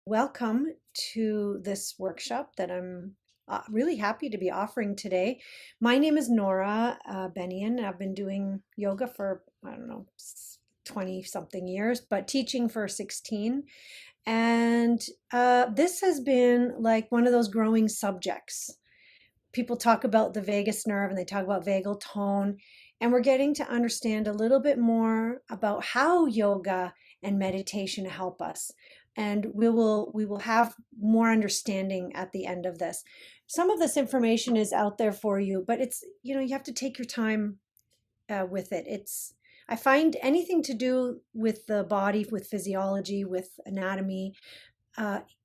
Welcome to this workshop that I'm really happy to be offering today. My name is Nora Benian. I've been doing yoga for, I don't know, 20 something years, but teaching for 16. And this has been like one of those growing subjects. People talk about the vagus nerve and they talk about vagal tone, and we're getting to understand a little bit more about how yoga and meditation help us. And we will have more understanding at the end of this. Some of this information is out there for you, but you have to take your time with it. I find anything to do with the body, with physiology, with anatomy,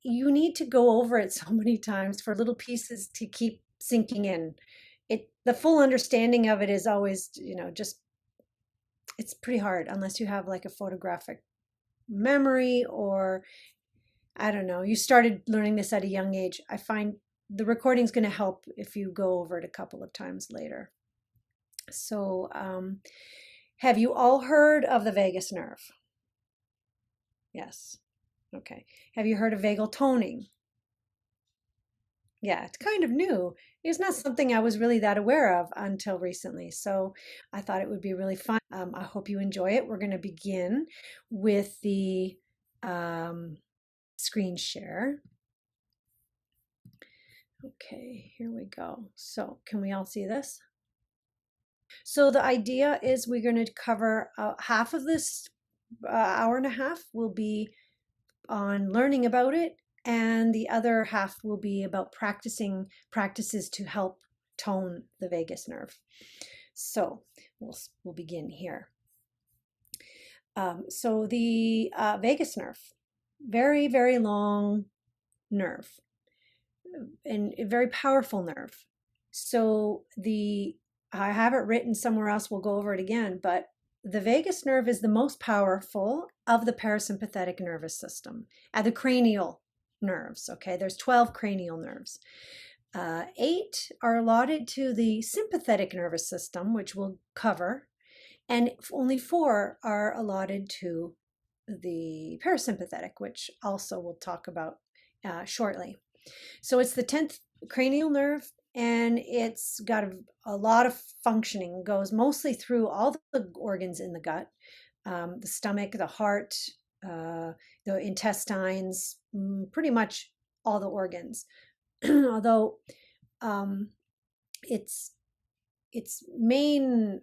you need to go over it so many times for little pieces to keep sinking in. The full understanding of it is always, just it's pretty hard unless you have like a photographic memory, or I don't know, you started learning this at a young age. I find the recording's going to help if you go over it a couple of times later. So, have you all heard of the vagus nerve? Yes. Okay. Have you heard of vagal toning? Yeah, it's kind of new. It's not something I was really that aware of until recently. So I thought it would be really fun. I hope you enjoy it. We're going to begin with the screen share. Okay, here we go. So can we all see this? So the idea is we're going to cover half of this hour and a half will be on learning about it, and the other half will be about practicing practices to help tone the vagus nerve. So we'll begin here. So the vagus nerve, very, very long nerve, and a very powerful nerve. So I have it written somewhere else, we'll go over it again, but the vagus nerve is the most powerful of the parasympathetic nervous system, the cranial nerves. Okay, there's 12 cranial nerves. 8 are allotted to the sympathetic nervous system, which we'll cover, and only 4 are allotted to the parasympathetic, which also we'll talk about shortly. So it's the 10th cranial nerve, and it's got a lot of functioning. It goes mostly through all the organs in the gut, the stomach, the heart, the intestines, pretty much all the organs. Although its main,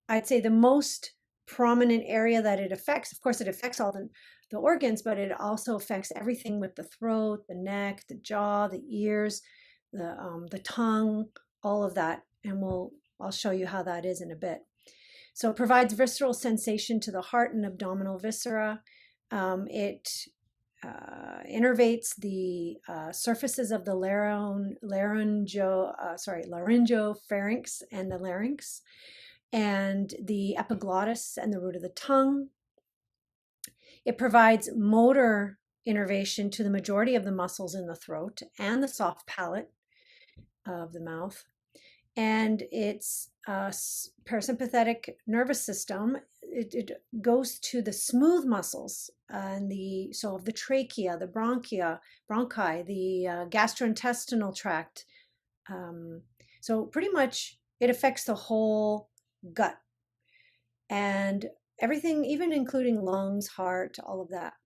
I'd say the most prominent area that it affects, of course, it affects all the organs, but it also affects everything with the throat, the neck, the jaw, the ears, the tongue, all of that. And I'll show you how that is in a bit. So it provides visceral sensation to the heart and abdominal viscera. It innervates the surfaces of the laryngopharynx and the larynx, and the epiglottis and the root of the tongue. It provides motor innervation to the majority of the muscles in the throat and the soft palate of the mouth. And its parasympathetic nervous system, it goes to the smooth muscles and of the trachea, the bronchi, the gastrointestinal tract. So pretty much it affects the whole gut and everything, even including lungs, heart, all of that.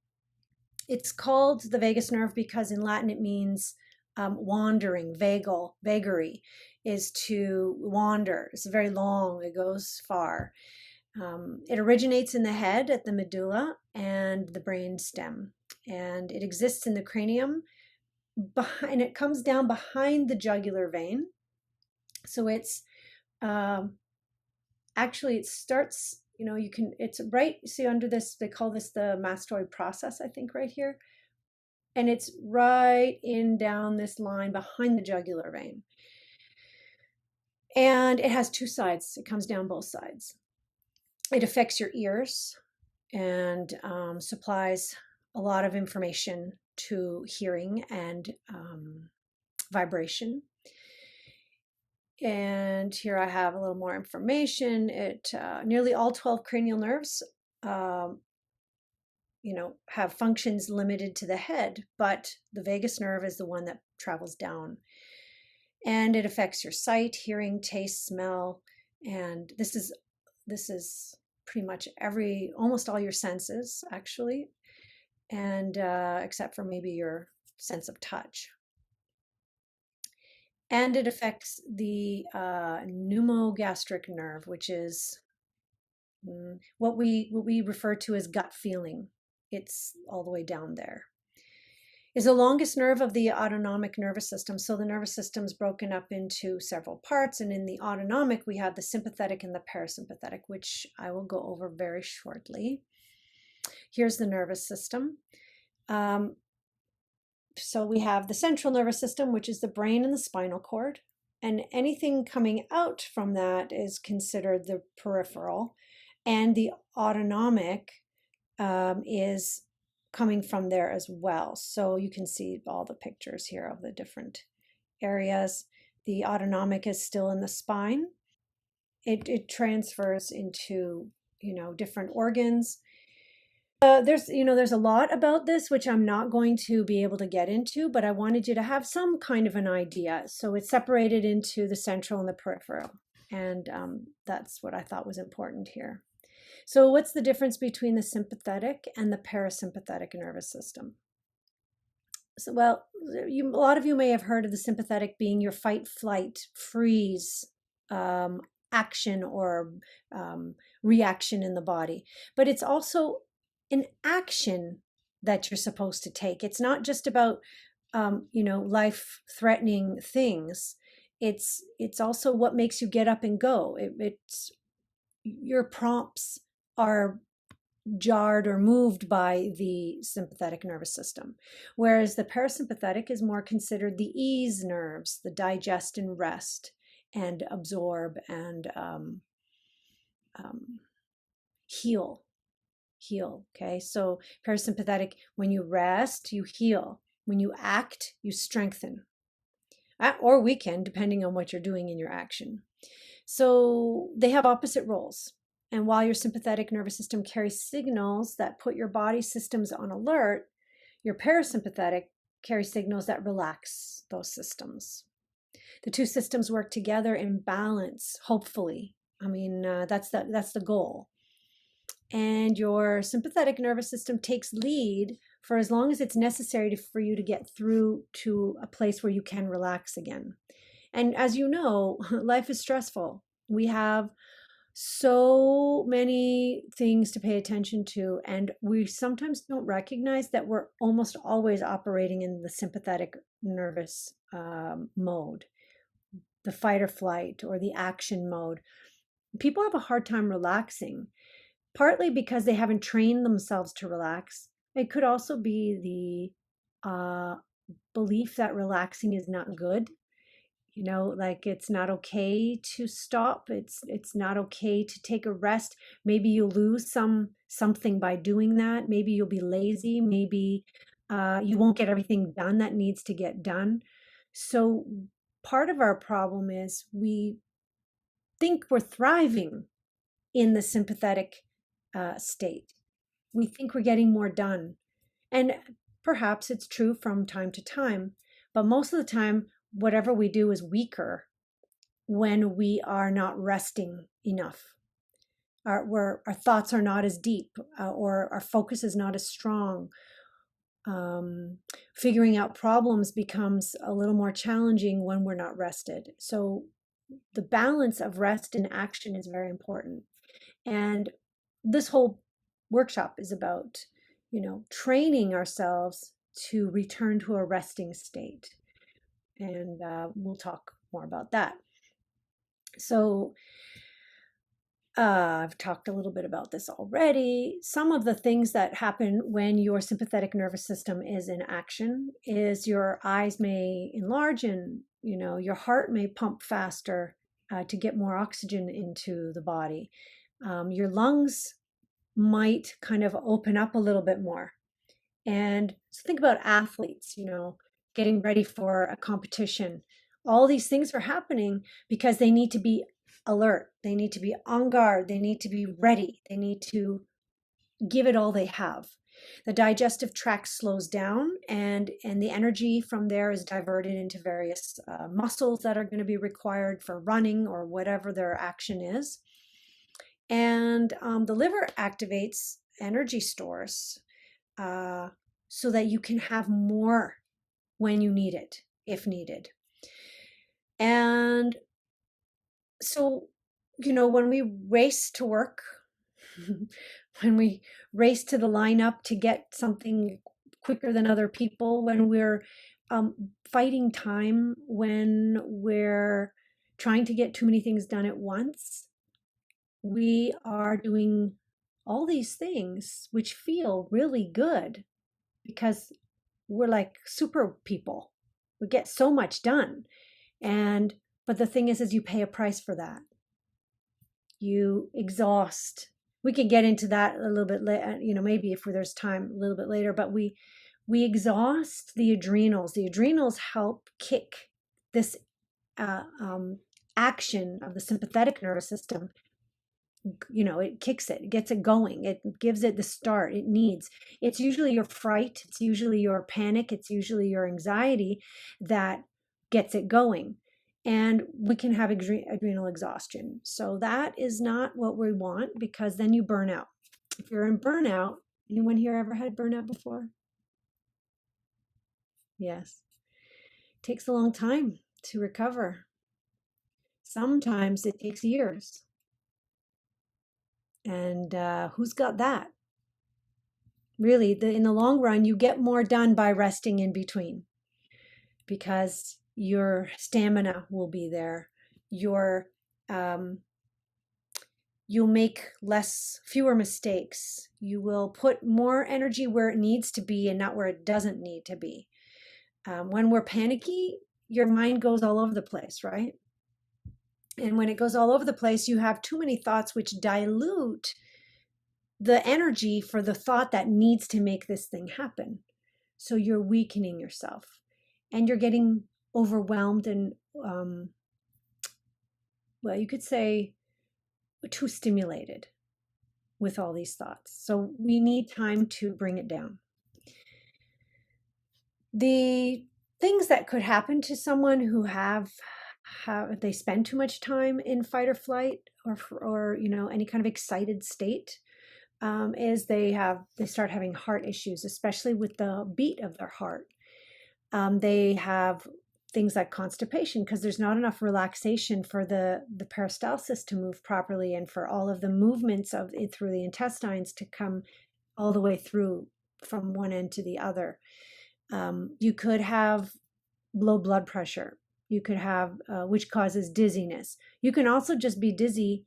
It's called the vagus nerve because in Latin it means wandering. Vagary is to wander. It's very long, it goes far. It originates in the head at the medulla and the brain stem, and it exists in the cranium, and it comes down behind the jugular vein. So it's actually, it starts, it's right, see under this, they call this the mastoid process, I think, right here. And it's right in down this line behind the jugular vein. And it has 2 sides. It comes down both sides. It affects your ears and supplies a lot of information to hearing and vibration. And here I have a little more information. Nearly all 12 cranial nerves have functions limited to the head, but the vagus nerve is the one that travels down. And it affects your sight, hearing, taste, smell, and this is pretty much almost all your senses, actually, and except for maybe your sense of touch. And it affects the pneumogastric nerve, which is what we refer to as gut feeling. It's all the way down there. Is the longest nerve of the autonomic nervous system. So the nervous system is broken up into several parts, and in the autonomic we have the sympathetic and the parasympathetic, which I will go over very shortly. Here's the nervous system. So we have the central nervous system, which is the brain and the spinal cord, and anything coming out from that is considered the peripheral, and the autonomic is coming from there as well. So you can see all the pictures here of the different areas. The autonomic is still in the spine. It transfers into, different organs. There's a lot about this, which I'm not going to be able to get into, but I wanted you to have some kind of an idea. So it's separated into the central and the peripheral. And that's what I thought was important here. So what's the difference between the sympathetic and the parasympathetic nervous system? So, well, a lot of you may have heard of the sympathetic being your fight, flight, freeze, action or reaction in the body. But it's also an action that you're supposed to take. It's not just about, life-threatening things. It's also what makes you get up and go. It's your prompts are jarred or moved by the sympathetic nervous system, whereas the parasympathetic is more considered the ease nerves, the digest and rest and absorb and heal. Okay, so parasympathetic, when you rest, you heal. When you act, you strengthen, or weaken, depending on what you're doing in your action. So they have opposite roles. And while your sympathetic nervous system carries signals that put your body systems on alert, your parasympathetic carries signals that relax those systems. The two systems work together in balance, hopefully. I mean, that's the goal. And your sympathetic nervous system takes lead for as long as it's necessary for you to get through to a place where you can relax again. And as you know, life is stressful. We have so many things to pay attention to, and we sometimes don't recognize that we're almost always operating in the sympathetic nervous mode, the fight or flight or the action mode. People have a hard time relaxing, partly because they haven't trained themselves to relax. It could also be the belief that relaxing is not good. Like it's not okay to stop. It's not okay to take a rest. Maybe you'll lose something by doing that. Maybe you'll be lazy. Maybe you won't get everything done that needs to get done. So part of our problem is we think we're thriving in the sympathetic state. We think we're getting more done. And perhaps it's true from time to time, but most of the time, whatever we do is weaker when we are not resting enough. Our thoughts are not as deep, or our focus is not as strong. Figuring out problems becomes a little more challenging when we're not rested. So the balance of rest and action is very important. And this whole workshop is about, training ourselves to return to a resting state. And we'll talk more about that. So I've talked a little bit about this already. Some of the things that happen when your sympathetic nervous system is in action is your eyes may enlarge and, your heart may pump faster to get more oxygen into the body. Your lungs might kind of open up a little bit more. And so think about athletes, getting ready for a competition. All these things are happening because they need to be alert. They need to be on guard. They need to be ready. They need to give it all they have. The digestive tract slows down, and the energy from there is diverted into various muscles that are going to be required for running or whatever their action is. And the liver activates energy stores so that you can have more when you need it, if needed. And so, when we race to work, when we race to the lineup to get something quicker than other people, when we're fighting time, when we're trying to get too many things done at once, we are doing all these things which feel really good because we're like super people. We get so much done. But the thing is you pay a price for that. You exhaust. We could get into that a little bit later, maybe if there's time a little bit later, but we exhaust the adrenals. The adrenals help kick this action of the sympathetic nervous system. It kicks it gets it going. It gives it the start it needs. It's usually your fright, it's usually your panic, it's usually your anxiety that gets it going. And we can have adrenal exhaustion. So that is not what we want, because then you burn out. If you're in burnout, anyone here ever had burnout before? Yes. It takes a long time to recover. Sometimes it takes years. And who's got that? Really, in the long run, you get more done by resting in between, because your stamina will be there. You'll make fewer mistakes. You will put more energy where it needs to be and not where it doesn't need to be. When we're panicky, your mind goes all over the place, right? And when it goes all over the place, you have too many thoughts which dilute the energy for the thought that needs to make this thing happen. So you're weakening yourself and you're getting overwhelmed and, you could say too stimulated with all these thoughts. So we need time to bring it down. The things that could happen to someone who they spend too much time in fight or flight or any kind of excited state, is they start having heart issues, especially with the beat of their heart. They have things like constipation because there's not enough relaxation for the peristalsis to move properly and for all of the movements of it through the intestines to come all the way through from one end to the other. You could have low blood pressure. You could have, which causes dizziness. You can also just be dizzy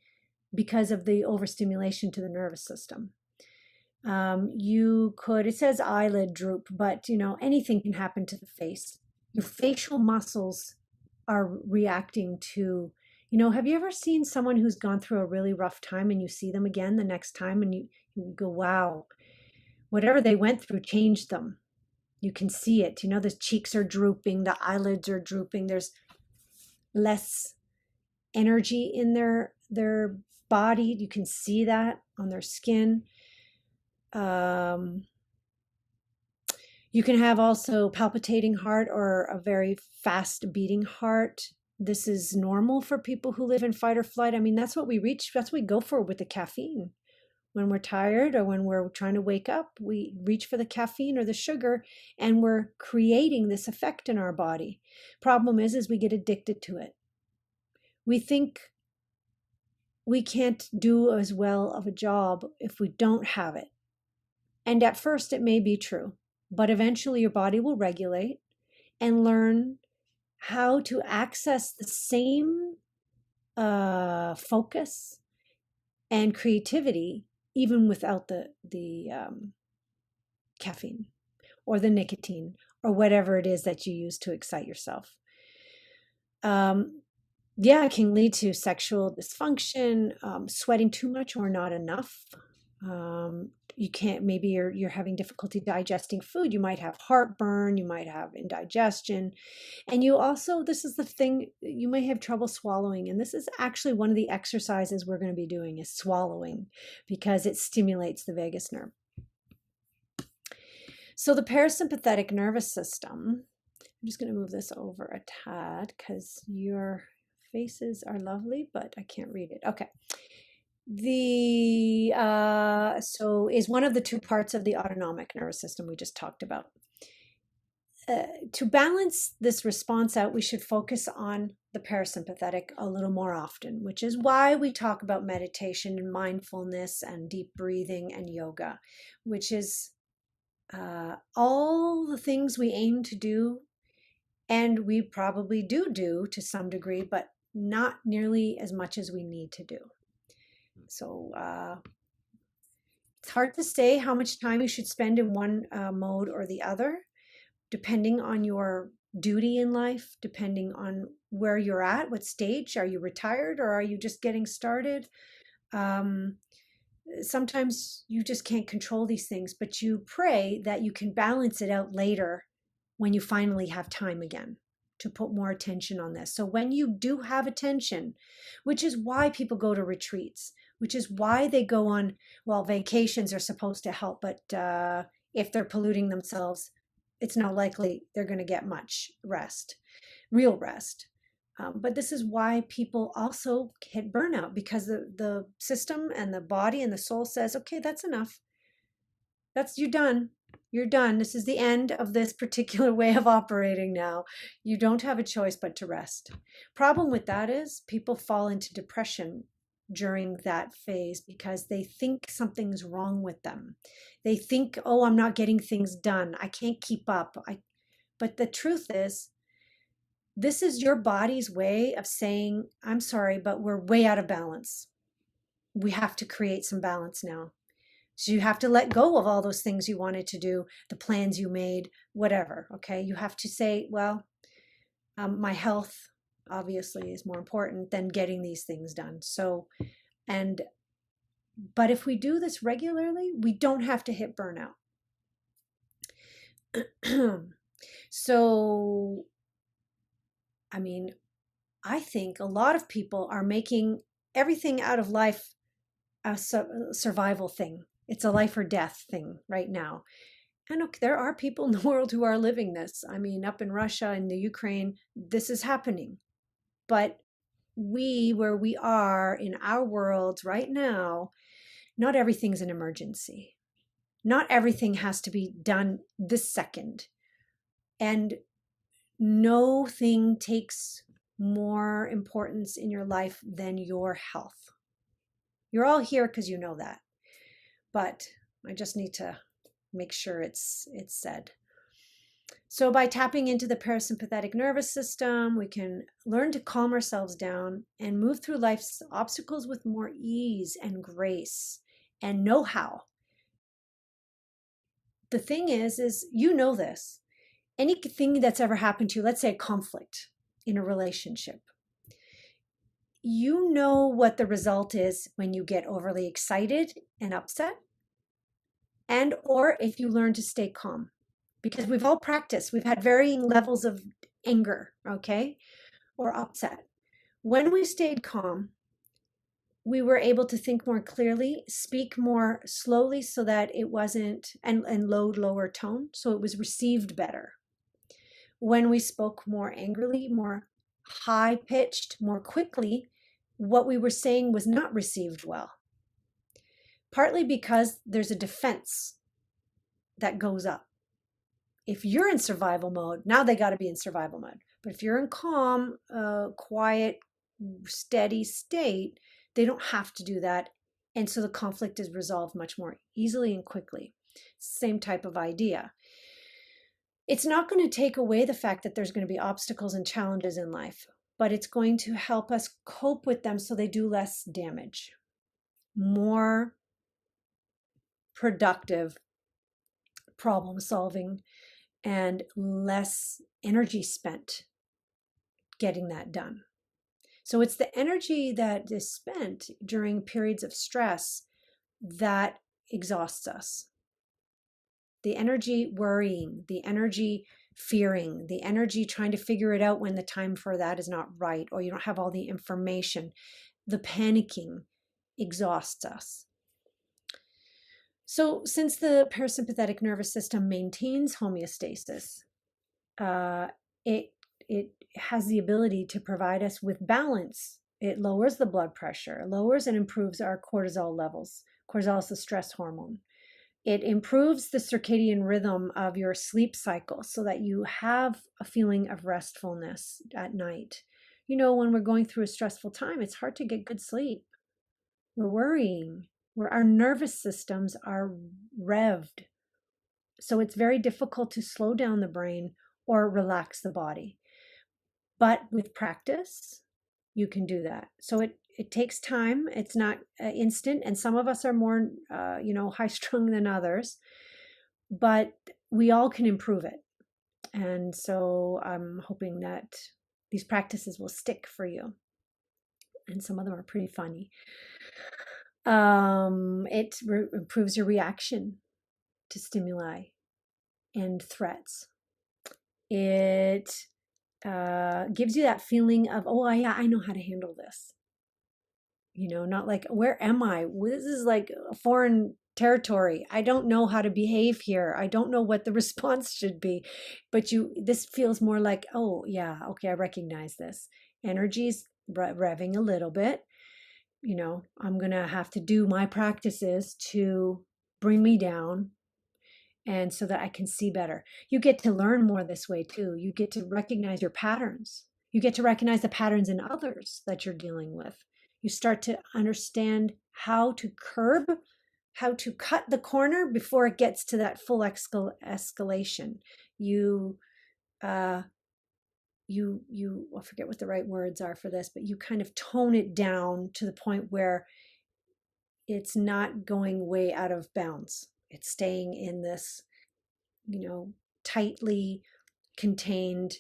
because of the overstimulation to the nervous system. It says eyelid droop, but anything can happen to the face. Your facial muscles are reacting to, have you ever seen someone who's gone through a really rough time and you see them again the next time and you go, wow, whatever they went through changed them. You can see it, the cheeks are drooping, the eyelids are drooping. There's less energy in their body. You can see that on their skin. You can have also palpitating heart or a very fast beating heart. This is normal for people who live in fight or flight. I mean, that's what we go for with the caffeine. When we're tired or when we're trying to wake up, we reach for the caffeine or the sugar, and we're creating this effect in our body. Problem is we get addicted to it. We think we can't do as well of a job if we don't have it. And at first it may be true, but eventually your body will regulate and learn how to access the same focus and creativity even without the caffeine or the nicotine or whatever it is that you use to excite yourself. It can lead to sexual dysfunction, sweating too much or not enough. Maybe you're having difficulty digesting food. You might have heartburn, you might have indigestion. And this is the thing, you may have trouble swallowing. And this is actually one of the exercises we're going to be doing is swallowing, because it stimulates the vagus nerve. So the parasympathetic nervous system, I'm just going to move this over a tad because your faces are lovely, but I can't read it. Okay. So is one of the two parts of the autonomic nervous system we just talked about. To balance this response out, we should focus on the parasympathetic a little more often, which is why we talk about meditation and mindfulness and deep breathing and yoga, which is all the things we aim to do, and we probably do to some degree, but not nearly as much as we need to do. So it's hard to say how much time you should spend in one mode or the other, depending on your duty in life, depending on where you're at, what stage. Are you retired or are you just getting started? Sometimes you just can't control these things, but you pray that you can balance it out later when you finally have time again to put more attention on this. So when you do have attention, which is why people go to retreats, which is why they go on, well, vacations are supposed to help, but if they're polluting themselves, it's not likely they're going to get much rest, real rest. But this is why people also hit burnout, because the system and the body and the soul says, okay, that's enough. You're done. You're done. This is the end of this particular way of operating now. You don't have a choice but to rest. Problem with that is people fall into depression during that phase because they think something's wrong with them. They think, oh, I'm not getting things done. I can't keep up. But the truth is, this is your body's way of saying, I'm sorry, but we're way out of balance. We have to create some balance now. So you have to let go of all those things you wanted to do, the plans you made, whatever. Okay. You have to say, well, my health obviously is more important than getting these things done. So, but if we do this regularly, we don't have to hit burnout. So, I mean, I think a lot of people are making everything out of life a survival thing. It's a life or death thing right now. And look, there are people in the world who are living this. I mean, up in Russia and the Ukraine, this is happening. But where we are in our world right now, not everything's an emergency. Not everything has to be done this second. And no thing takes more importance in your life than your health. You're all here because you know that. But I just need to make sure it's said. So by tapping into the parasympathetic nervous system, we can learn to calm ourselves down and move through life's obstacles with more ease and grace and know-how. The thing is you know this. Anything that's ever happened to you, let's say a conflict in a relationship, you know what the result is when you get overly excited and upset, and or if you learn to stay calm. Because we've all practiced, we've had varying levels of anger, okay, or upset. When we stayed calm, we were able to think more clearly, speak more slowly so that it wasn't, and lower tone, so it was received better. When we spoke more angrily, more high pitched, more quickly, what we were saying was not received well. Partly because there's a defense that goes up. If you're in survival mode, now they got to be in survival mode. But if you're in calm, quiet, steady state, they don't have to do that. And so the conflict is resolved much more easily and quickly. Same type of idea. It's not going to take away the fact that there's going to be obstacles and challenges in life, but it's going to help us cope with them so they do less damage. More productive problem solving and less energy spent getting that done. So it's the energy that is spent during periods of stress that exhausts us. The energy worrying, the energy fearing, the energy trying to figure it out when the time for that is not right, or you don't have all the information, the panicking exhausts us. So, since the parasympathetic nervous system maintains homeostasis, uh, it it has the ability to provide us with balance. It lowers the blood pressure, lowers and improves our cortisol levels. Cortisol is the stress hormone. It improves the circadian rhythm of your sleep cycle so that you have a feeling of restfulness at night. You know, when we're going through a stressful time, it's hard to get good sleep. We're worrying, where our nervous systems are revved. So it's very difficult to slow down the brain or relax the body. But with practice, you can do that. So it takes time. It's not instant, and some of us are more, high strung than others. But we all can improve it. And so I'm hoping that these practices will stick for you. And some of them are pretty funny. It improves your reaction to stimuli and threats. It gives you that feeling of, oh, yeah, I know how to handle this. You know, not like, where am I? This is like a foreign territory. I don't know how to behave here. I don't know what the response should be. But this feels more like, oh, yeah, okay, I recognize this. Energy's revving a little bit. You know, I'm going to have to do my practices to bring me down, and so that I can see better. You get to learn more this way too. You get to recognize your patterns. You get to recognize the patterns in others that you're dealing with. You start to understand how to curb, how to cut the corner before it gets to that full escalation. I forget what the right words are for this, but you kind of tone it down to the point where it's not going way out of bounds. It's staying in this, tightly contained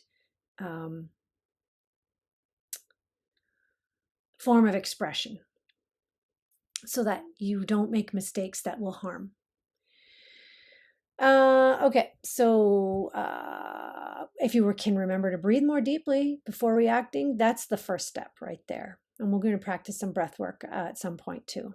form of expression so that you don't make mistakes that will harm. Okay, so if you can remember to breathe more deeply before reacting, that's the first step right there. And we're going to practice some breath work at some point too.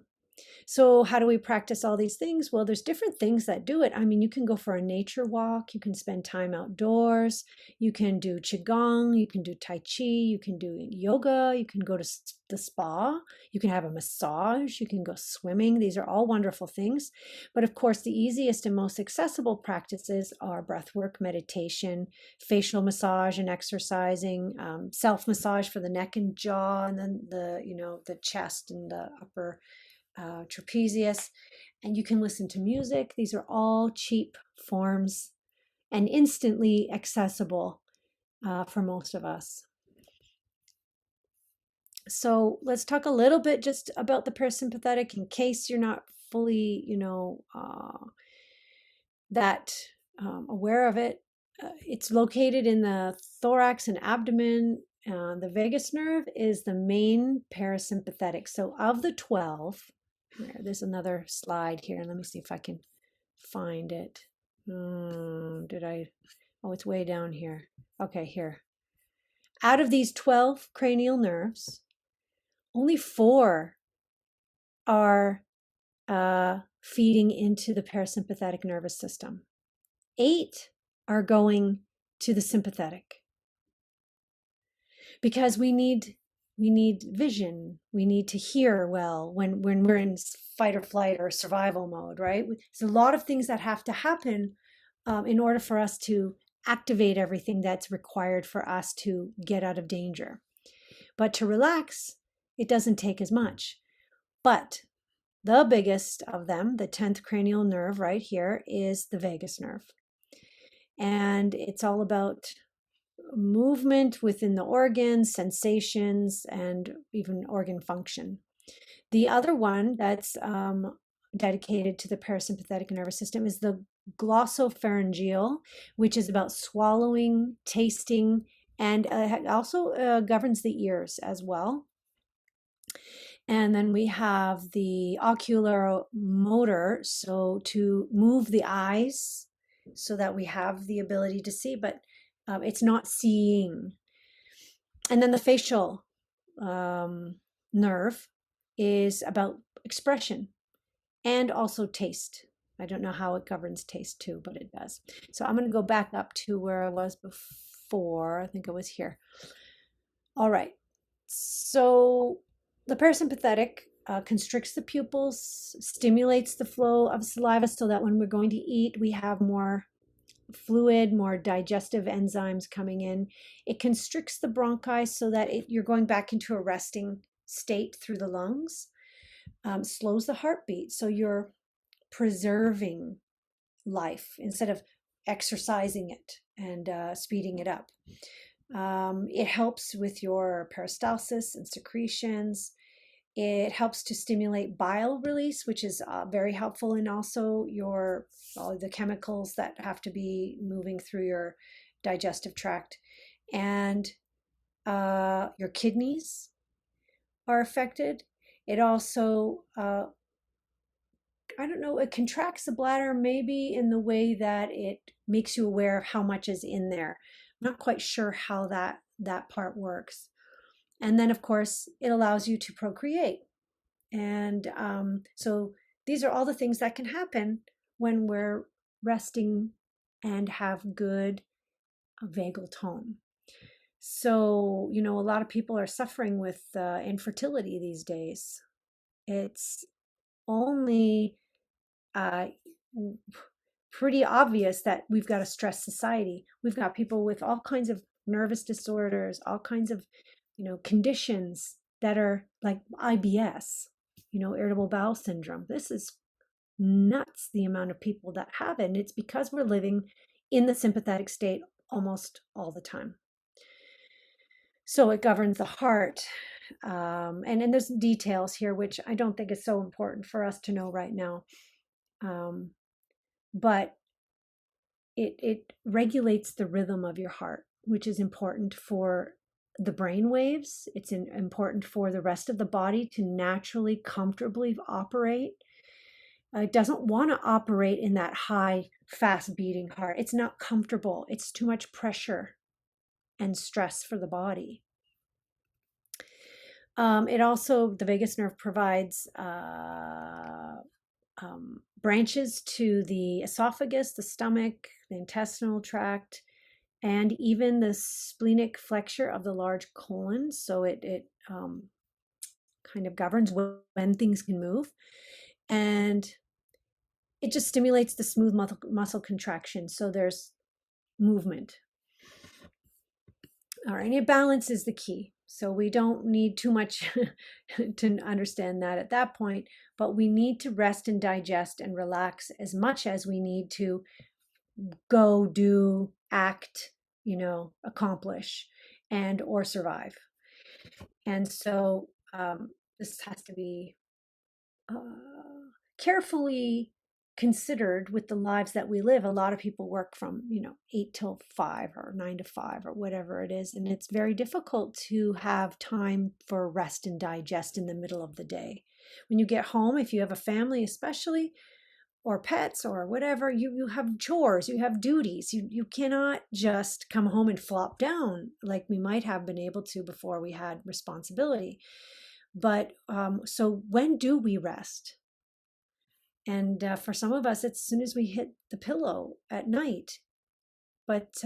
So how do we practice all these things? Well, there's different things that do it. I mean, you can go for a nature walk. You can spend time outdoors. You can do Qigong. You can do Tai Chi. You can do yoga. You can go to the spa. You can have a massage. You can go swimming. These are all wonderful things. But of course, the easiest and most accessible practices are breath work, meditation, facial massage and exercising, self-massage for the neck and jaw, and then the chest and the upper trapezius, and you can listen to music. These are all cheap forms and instantly accessible for most of us. So let's talk a little bit just about the parasympathetic in case you're not fully, aware of it. It's located in the thorax and abdomen. The vagus nerve is the main parasympathetic. So of the 12, there's another slide here. Let me see if I can find it. Oh, it's way down here. Okay, here. Out of these 12 cranial nerves, only 4 are feeding into the parasympathetic nervous system. 8 are going to the sympathetic. Because we need vision. We need to hear well when we're in fight or flight or survival mode, right? There's a lot of things that have to happen in order for us to activate everything that's required for us to get out of danger. But to relax, it doesn't take as much. But the biggest of them, the 10th cranial nerve right here, is the vagus nerve. And it's all about movement within the organs, sensations, and even organ function. The other one that's dedicated to the parasympathetic nervous system is the glossopharyngeal, which is about swallowing, tasting, and also governs the ears as well. And then we have the oculomotor, so to move the eyes so that we have the ability to see, but it's not seeing. And then the facial nerve is about expression and also taste I don't know how it governs taste too, but it does. So I'm going to go back up to where I was before. I think I was here. All right. So the parasympathetic constricts the pupils, stimulates the flow of saliva so that when we're going to eat, we have more fluid, more digestive enzymes coming in. It constricts the bronchi so that you're going back into a resting state through the lungs. Slows the heartbeat, so you're preserving life instead of exercising it and speeding it up. It helps with your peristalsis and secretions. It helps to stimulate bile release, which is very helpful, and also all the chemicals that have to be moving through your digestive tract. And your kidneys are affected. It also, I don't know, it contracts the bladder maybe in the way that it makes you aware of how much is in there. I'm not quite sure how that part works. And then, of course, it allows you to procreate. And so these are all the things that can happen when we're resting and have good vagal tone. So, a lot of people are suffering with infertility these days. It's only uh, pretty obvious that we've got a stressed society. We've got people with all kinds of nervous disorders, all kinds of, conditions that are like IBS, irritable bowel syndrome. This is nuts, the amount of people that have it. And it's because we're living in the sympathetic state almost all the time. So it governs the heart. And there's details here, which I don't think is so important for us to know right now. But it regulates the rhythm of your heart, which is important for the brain waves. It's important for the rest of the body to naturally, comfortably operate. It doesn't want to operate in that high, fast beating heart. It's not comfortable. It's too much pressure and stress for the body. The vagus nerve provides branches to the esophagus, the stomach, the intestinal tract, and even the splenic flexure of the large colon. So it kind of governs when things can move. And it just stimulates the smooth muscle contraction. So there's movement. All right, and balance is the key. So we don't need too much to understand that at that point, but we need to rest and digest and relax as much as we need to go, do, act, accomplish, and or survive. And so this has to be carefully considered with the lives that we live. A lot of people work from 8 till 5 or 9 to 5 or whatever it is, and it's very difficult to have time for rest and digest in the middle of the day. When you get home, if you have a family especially, or pets or whatever, you have chores, you have duties. You cannot just come home and flop down like we might have been able to before we had responsibility. But so when do we rest? And for some of us, it's as soon as we hit the pillow at night. But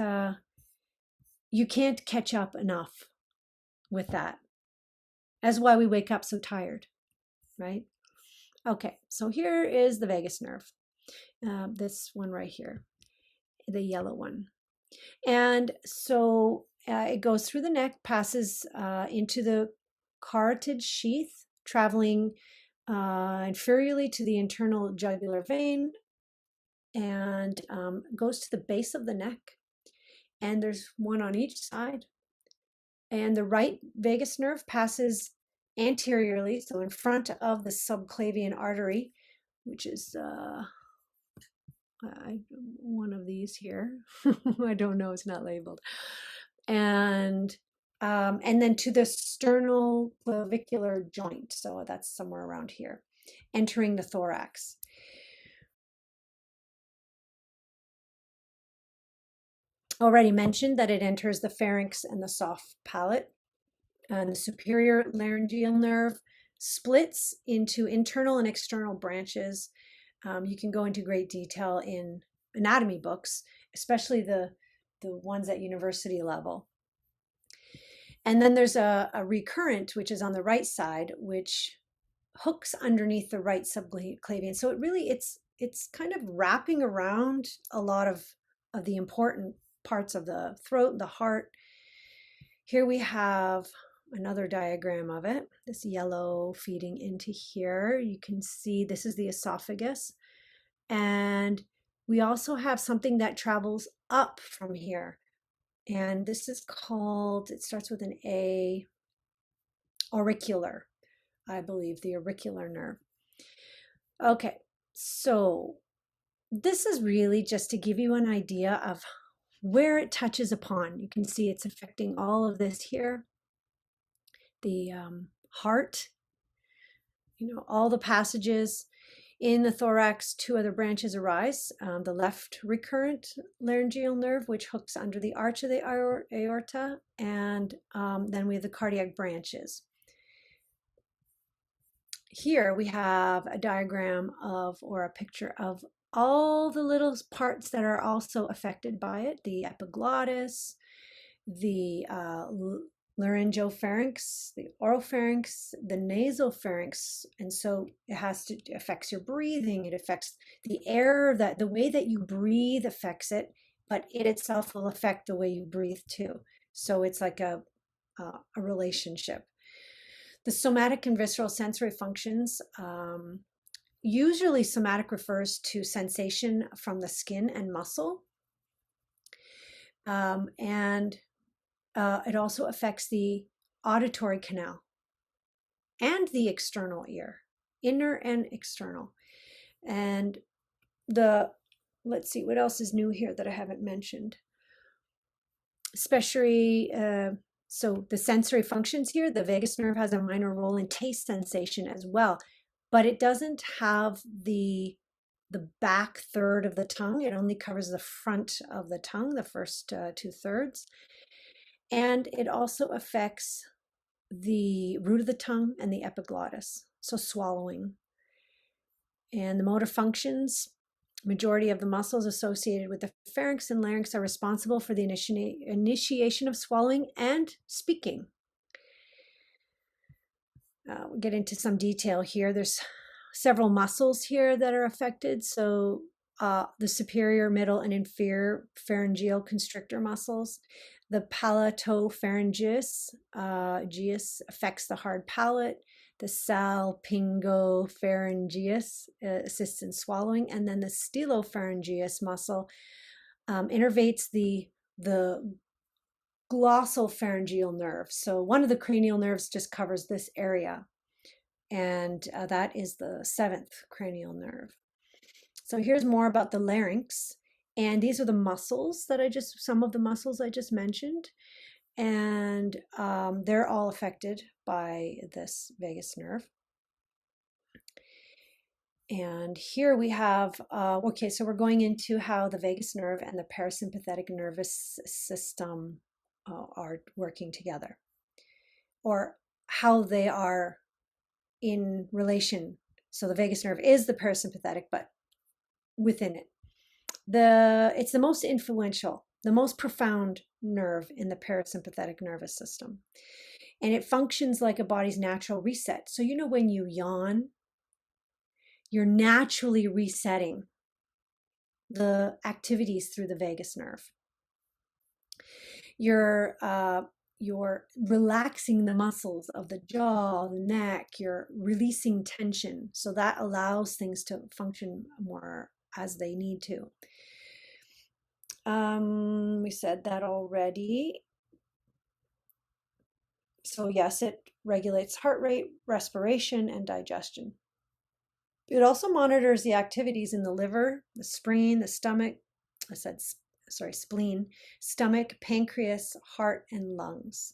you can't catch up enough with that. That's why we wake up so tired, right? Okay, so here is the vagus nerve. This one right here, the yellow one. And so it goes through the neck, passes into the carotid sheath, traveling inferiorly to the internal jugular vein, and goes to the base of the neck. And there's one on each side. And the right vagus nerve passes anteriorly, so in front of the subclavian artery, which is one of these here. I don't know, it's not labeled. And then to the sternoclavicular joint, so that's somewhere around here, entering the thorax. Already mentioned that it enters the pharynx and the soft palate, and the superior laryngeal nerve splits into internal and external branches. You can go into great detail in anatomy books, especially the ones at university level. And then there's a recurrent, which is on the right side, which hooks underneath the right subclavian. So it's kind of wrapping around a lot of the important parts of the throat, the heart. Here we have another diagram of it, this yellow feeding into here. You can see this is the esophagus. And we also have something that travels up from here. And this is called, it starts with an A, auricular, I believe, the auricular nerve. Okay, so this is really just to give you an idea of where it touches upon. You can see it's affecting all of this here. The heart, all the passages. In the thorax, two other branches arise. The left recurrent laryngeal nerve, which hooks under the arch of the aorta, and then we have the cardiac branches. Here we have a diagram of, or a picture of, all the little parts that are also affected by it: the epiglottis, the laryngopharynx, the oropharynx, the nasopharynx. And so it affects your breathing. It affects the air, that the way that you breathe affects it, but it itself will affect the way you breathe too. So it's like a relationship. The somatic and visceral sensory functions, usually somatic refers to sensation from the skin and muscle. It also affects the auditory canal and the external ear, inner and external. And let's see, what else is new here that I haven't mentioned? Especially, so the sensory functions here, the vagus nerve has a minor role in taste sensation as well, but it doesn't have the back third of the tongue. It only covers the front of the tongue, the first 2/3. And it also affects the root of the tongue and the epiglottis, so swallowing. And the motor functions, majority of the muscles associated with the pharynx and larynx are responsible for the initiation of swallowing and speaking. We'll get into some detail here. There's several muscles here that are affected. So the superior, middle, and inferior pharyngeal constrictor muscles. The palatopharyngeus affects the hard palate. The salpingopharyngeus assists in swallowing. And then the stylopharyngeus muscle innervates the glossopharyngeal nerve. So one of the cranial nerves just covers this area. And that is the 7th cranial nerve. So here's more about the larynx. And these are the muscles that some of the muscles I just mentioned. And they're all affected by this vagus nerve. And here we have, okay, so we're going into how the vagus nerve and the parasympathetic nervous system are working together, or how they are in relation. So the vagus nerve is the parasympathetic, but within it. It's the most influential, the most profound nerve in the parasympathetic nervous system. And it functions like a body's natural reset. So when you yawn, you're naturally resetting the activities through the vagus nerve. You're relaxing the muscles of the jaw, the neck, you're releasing tension. So that allows things to function more as they need to. We said that already. So yes, it regulates heart rate, respiration, and digestion. It also monitors the activities in the liver, the spleen, the stomach, spleen, stomach, pancreas, heart, and lungs.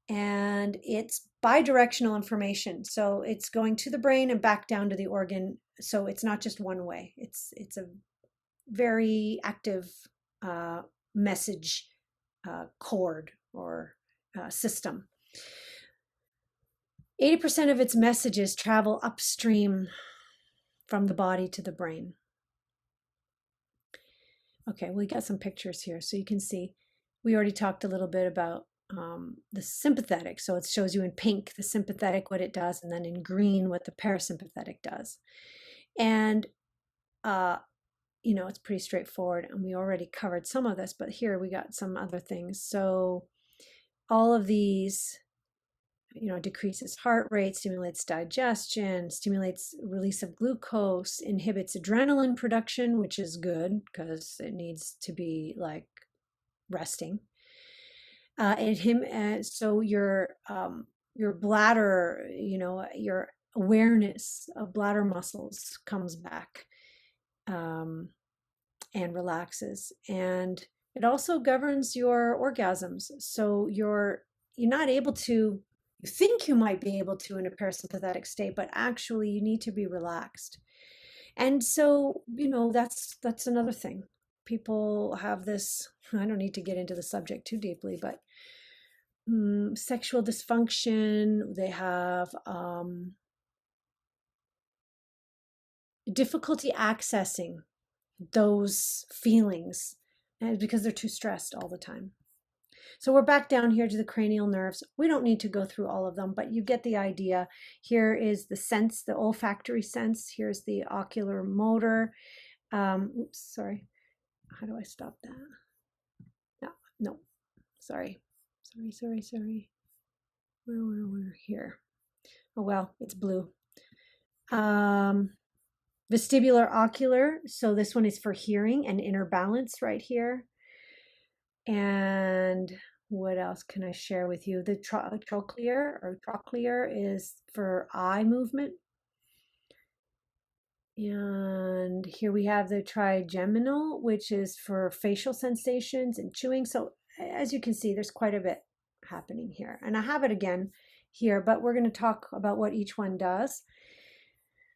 And it's bidirectional information. So it's going to the brain and back down to the organ. So it's not just one way. It's a very active message cord or system. 80% of its messages travel upstream from the body to the brain. Okay, we got some pictures here so you can see. We already talked a little bit about the sympathetic. So it shows you in pink the sympathetic, what it does, and then in green what the parasympathetic does. And it's pretty straightforward, and we already covered some of this, but here we got some other things. So all of these, decreases heart rate, stimulates digestion, stimulates release of glucose, inhibits adrenaline production, which is good because it needs to be like resting. So your bladder, your awareness of bladder muscles comes back and relaxes, and it also governs your orgasms. So you're not able to. You think you might be able to in a parasympathetic state, but actually you need to be relaxed. And so, that's another thing. People have this, I don't need to get into the subject too deeply, but sexual dysfunction, they have difficulty accessing those feelings because they're too stressed all the time. So we're back down here to the cranial nerves. We don't need to go through all of them, but you get the idea. Here is the sense, the olfactory sense. Here's the ocular motor. Oops, sorry. How do I stop that? No, sorry. We're here. Oh, well, it's blue. Vestibular ocular. So this one is for hearing and inner balance right here. And what else can I share with you? The trochlear is for eye movement. And here we have the trigeminal, which is for facial sensations and chewing. So as you can see, there's quite a bit happening here. And I have it again here, but we're going to talk about what each one does.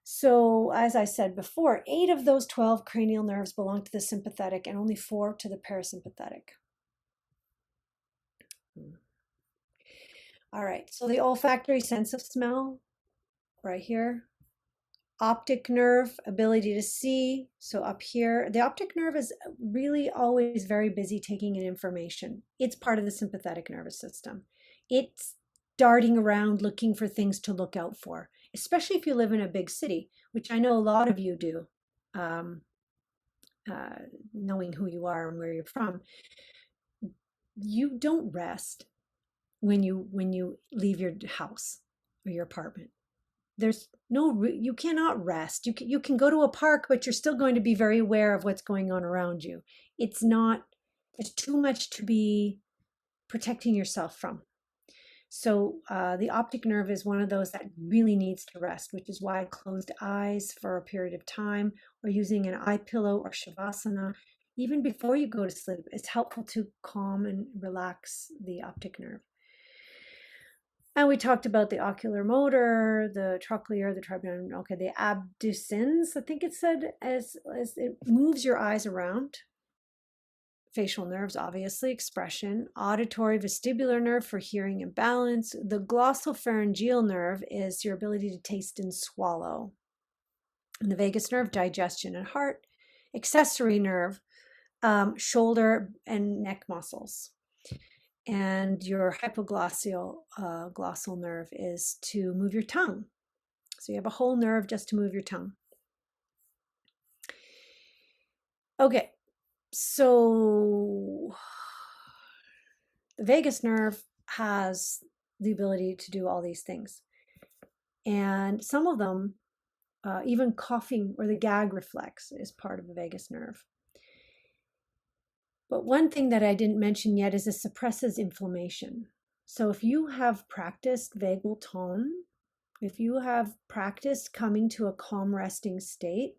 So as I said before, 8 of those 12 cranial nerves belong to the sympathetic and only 4 to the parasympathetic. All right, so the olfactory sense of smell right here. Optic nerve, ability to see. So up here, the optic nerve is really always very busy taking in information. It's part of the sympathetic nervous system. It's darting around looking for things to look out for, especially if you live in a big city, which I know a lot of you do, knowing who you are and where you're from. You don't rest when you leave your house or your apartment. There's you cannot rest. You can go to a park, but you're still going to be very aware of what's going on around you. It's too much to be protecting yourself from. So the optic nerve is one of those that really needs to rest, which is why closed eyes for a period of time or using an eye pillow or shavasana, even before you go to sleep, is helpful to calm and relax the optic nerve. And we talked about the ocular motor, the trochlear, the trigeminal, okay, the abducens, I think it said, as it moves your eyes around. Facial nerves, obviously, expression. Auditory vestibular nerve for hearing and balance. The glossopharyngeal nerve is your ability to taste and swallow. And the vagus nerve, digestion and heart. Accessory nerve, shoulder and neck muscles. And your hypoglossal glossal nerve is to move your tongue. So you have a whole nerve just to move your tongue. Okay, so the vagus nerve has the ability to do all these things. And some of them, even coughing or the gag reflex is part of the vagus nerve. But one thing that I didn't mention yet is it suppresses inflammation. So if you have practiced vagal tone, if you have practiced coming to a calm resting state,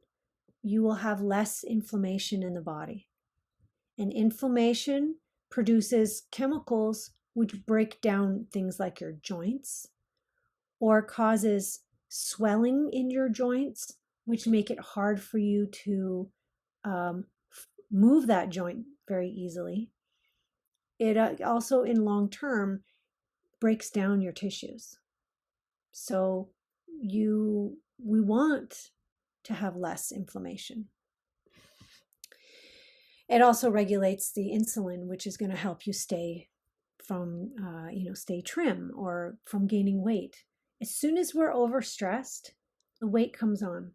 you will have less inflammation in the body. And inflammation produces chemicals which break down things like your joints or causes swelling in your joints, which make it hard for you to move that joint very easily. It also, in long term, breaks down your tissues. So we want to have less inflammation. It also regulates the insulin, which is going to help you stay from, stay trim or from gaining weight. As soon as we're overstressed, the weight comes on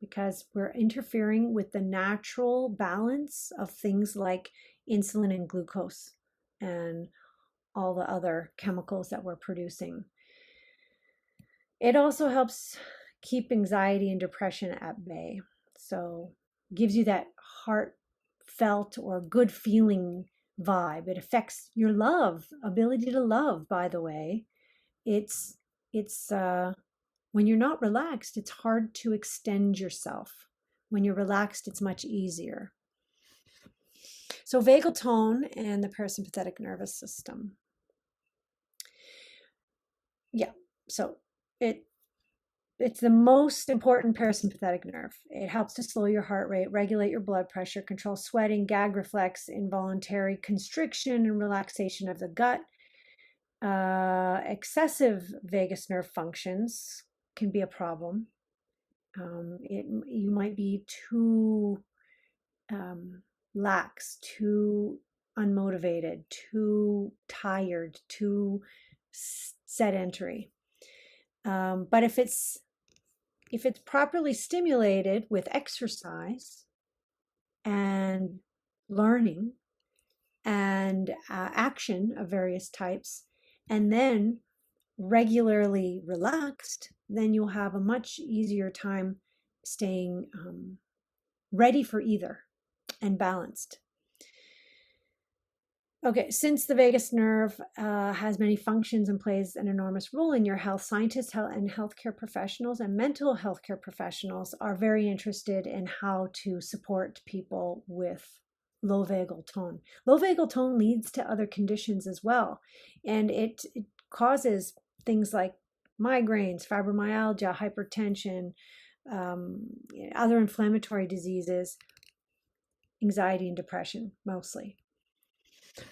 because we're interfering with the natural balance of things like insulin and glucose and all the other chemicals that we're producing. It also helps keep anxiety and depression at bay. So gives you that heartfelt or good feeling vibe. It affects your ability to love, by the way. It's when you're not relaxed, it's hard to extend yourself. When you're relaxed, it's much easier. So vagal tone and the parasympathetic nervous system. Yeah, so it's the most important parasympathetic nerve. It helps to slow your heart rate, regulate your blood pressure, control sweating, gag reflex, involuntary constriction and relaxation of the gut. Excessive vagus nerve functions can be a problem. You might be too lax, too unmotivated, too tired, too sedentary. But if it's properly stimulated with exercise and learning and action of various types, and then regularly relaxed, then you'll have a much easier time staying ready for either and balanced. Okay, since the vagus nerve has many functions and plays an enormous role in your health, scientists and healthcare professionals and mental health care professionals are very interested in how to support people with low vagal tone. Low vagal tone leads to other conditions as well, and it causes things like migraines, fibromyalgia, hypertension, other inflammatory diseases, anxiety and depression mostly.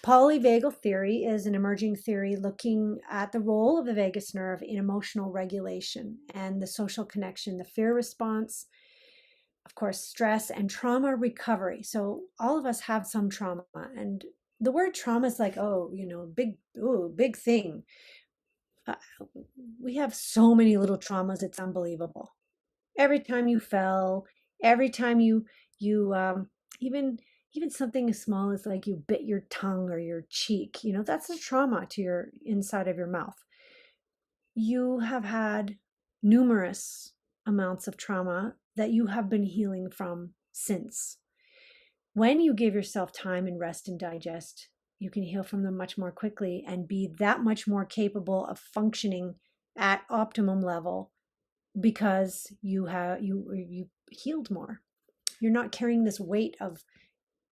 Polyvagal theory is an emerging theory looking at the role of the vagus nerve in emotional regulation and the social connection, the fear response, of course, stress and trauma recovery. So all of us have some trauma, and the word trauma is like, big thing. We have so many little traumas, it's unbelievable. Every time you fell, every time you even something as small as like you bit your tongue or your cheek, that's a trauma to your inside of your mouth. You have had numerous amounts of trauma that you have been healing from since. When you give yourself time and rest and digest, you can heal from them much more quickly and be that much more capable of functioning at optimum level because you healed more. You're not carrying this weight of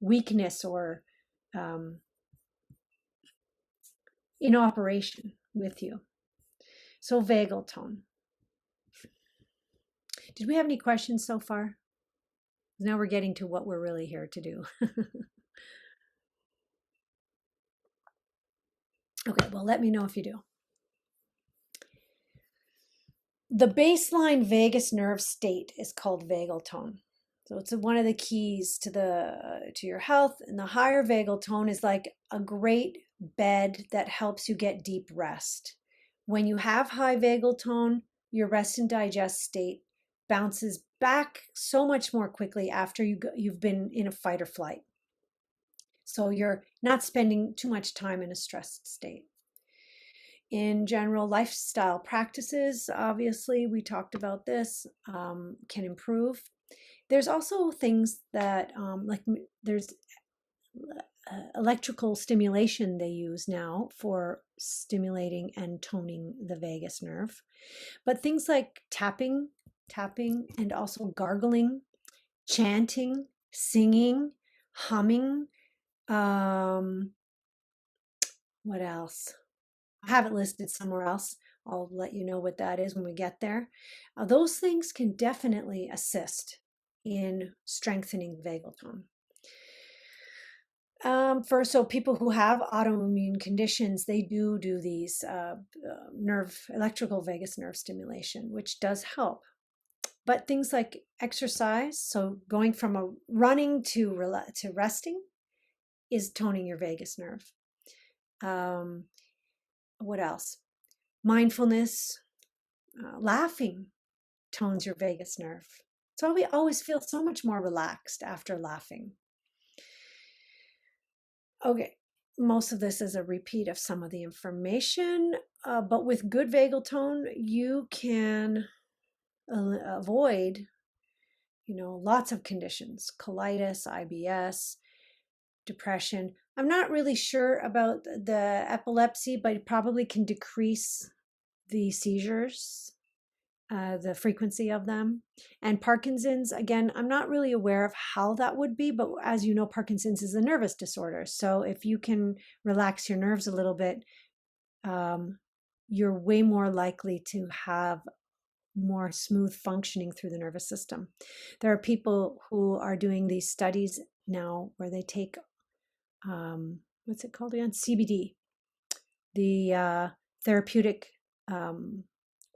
weakness or inoperation with you. So vagal tone. Did we have any questions so far? Now we're getting to what we're really here to do. Okay, well, let me know if you do. The baseline vagus nerve state is called vagal tone. So it's one of the keys to your health. And the higher vagal tone is like a great bed that helps you get deep rest. When you have high vagal tone, your rest and digest state bounces back so much more quickly after you've been in a fight or flight. So you're not spending too much time in a stressed state. In general, lifestyle practices, obviously, we talked about this, can improve. There's also things that, there's electrical stimulation they use now for stimulating and toning the vagus nerve. But things like tapping, and also gargling, chanting, singing, humming. What else? I have it listed somewhere else. I'll let you know what that is when we get there. Those things can definitely assist in strengthening vagal tone. So people who have autoimmune conditions, they do these electrical vagus nerve stimulation, which does help. But things like exercise, so going from a running to resting, is toning your vagus nerve. Um, what else? Mindfulness, laughing tones your vagus nerve. So we always feel so much more relaxed after laughing. Okay, most of this is a repeat of some of the information, but with good vagal tone, you can avoid, lots of conditions: colitis, IBS, depression. I'm not really sure about the epilepsy, but it probably can decrease the seizures, the frequency of them. And Parkinson's, again, I'm not really aware of how that would be, but as you know, Parkinson's is a nervous disorder. So if you can relax your nerves a little bit, you're way more likely to have more smooth functioning through the nervous system. There are people who are doing these studies now where they take, what's it called again? CBD, the therapeutic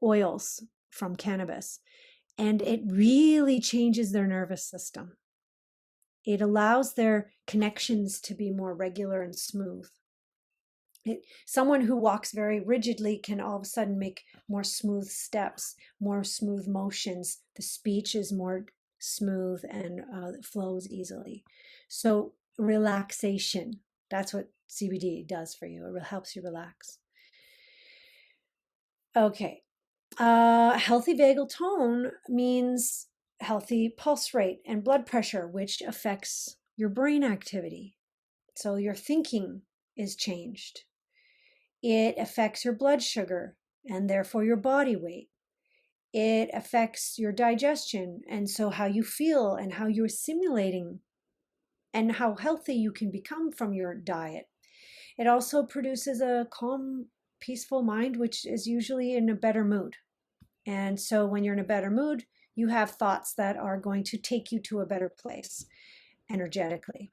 oils from cannabis, and it really changes their nervous system. It allows their connections to be more regular and smooth. Someone who walks very rigidly can all of a sudden make more smooth steps, more smooth motions. The speech is more smooth and flows easily. So relaxation, that's what CBD does for you. It helps you relax. Okay. Healthy vagal tone means healthy pulse rate and blood pressure, which affects your brain activity. So your thinking is changed. It affects your blood sugar and therefore your body weight. It affects your digestion, and so how you feel and how you're assimilating and how healthy you can become from your diet. It also produces a calm, peaceful mind, which is usually in a better mood. And so when you're in a better mood, you have thoughts that are going to take you to a better place energetically.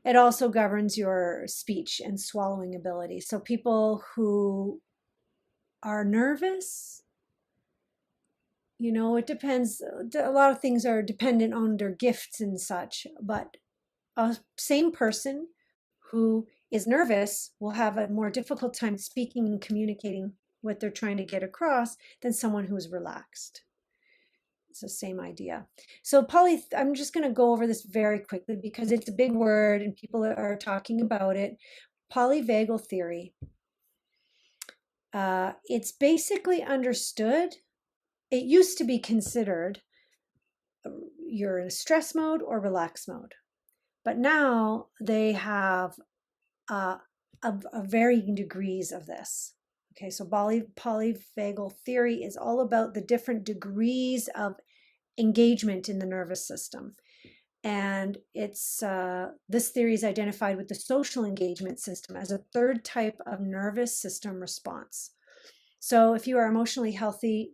It also governs your speech and swallowing ability. So people who are nervous, it depends. A lot of things are dependent on their gifts and such, but a same person who is nervous will have a more difficult time speaking and communicating what they're trying to get across than someone who's relaxed. It's the same idea. So I'm just going to go over this very quickly because it's a big word and people are talking about it. Polyvagal theory. It's basically understood. It used to be considered you're in stress mode or relax mode. But now they have varying degrees of this. Okay, so polyvagal theory is all about the different degrees of engagement in the nervous system. And it's this theory is identified with the social engagement system as a third type of nervous system response. So if you are emotionally healthy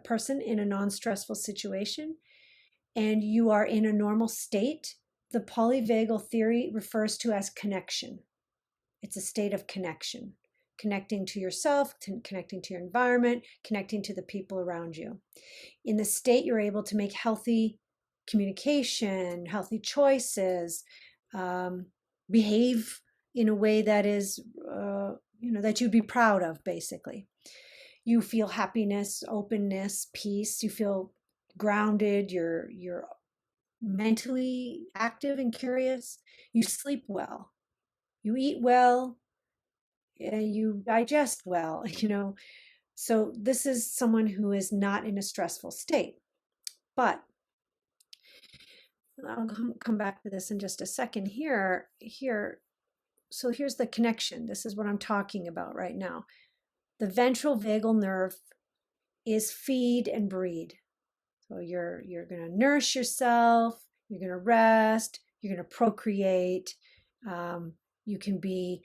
person in a non-stressful situation and you are in a normal state, the polyvagal theory refers to as connection. It's a state of connection, connecting to yourself, connecting to your environment, connecting to the people around you. In the state, you're able to make healthy communication, healthy choices, behave in a way that is, that you'd be proud of, basically. You feel happiness, openness, peace. You feel grounded. You're mentally active and curious. You sleep well. You eat well. You digest well. So this is someone who is not in a stressful state. But I'll come back to this in just a second here. So here's the connection. This is what I'm talking about right now. The ventral vagal nerve is feed and breed. So you're going to nourish yourself, you're going to rest, you're going to procreate. You can be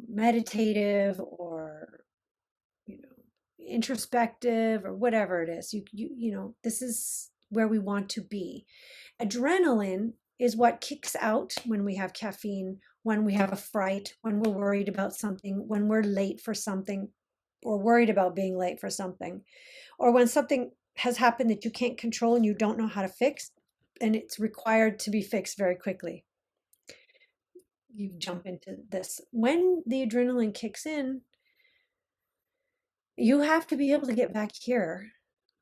meditative or introspective or whatever it is. This is where we want to be. Adrenaline is what kicks out when we have caffeine, when we have a fright, when we're worried about something, when we're late for something. or worried about being late for something, or when something has happened that you can't control and you don't know how to fix, and it's required to be fixed very quickly. You jump into this. When the adrenaline kicks in, you have to be able to get back here.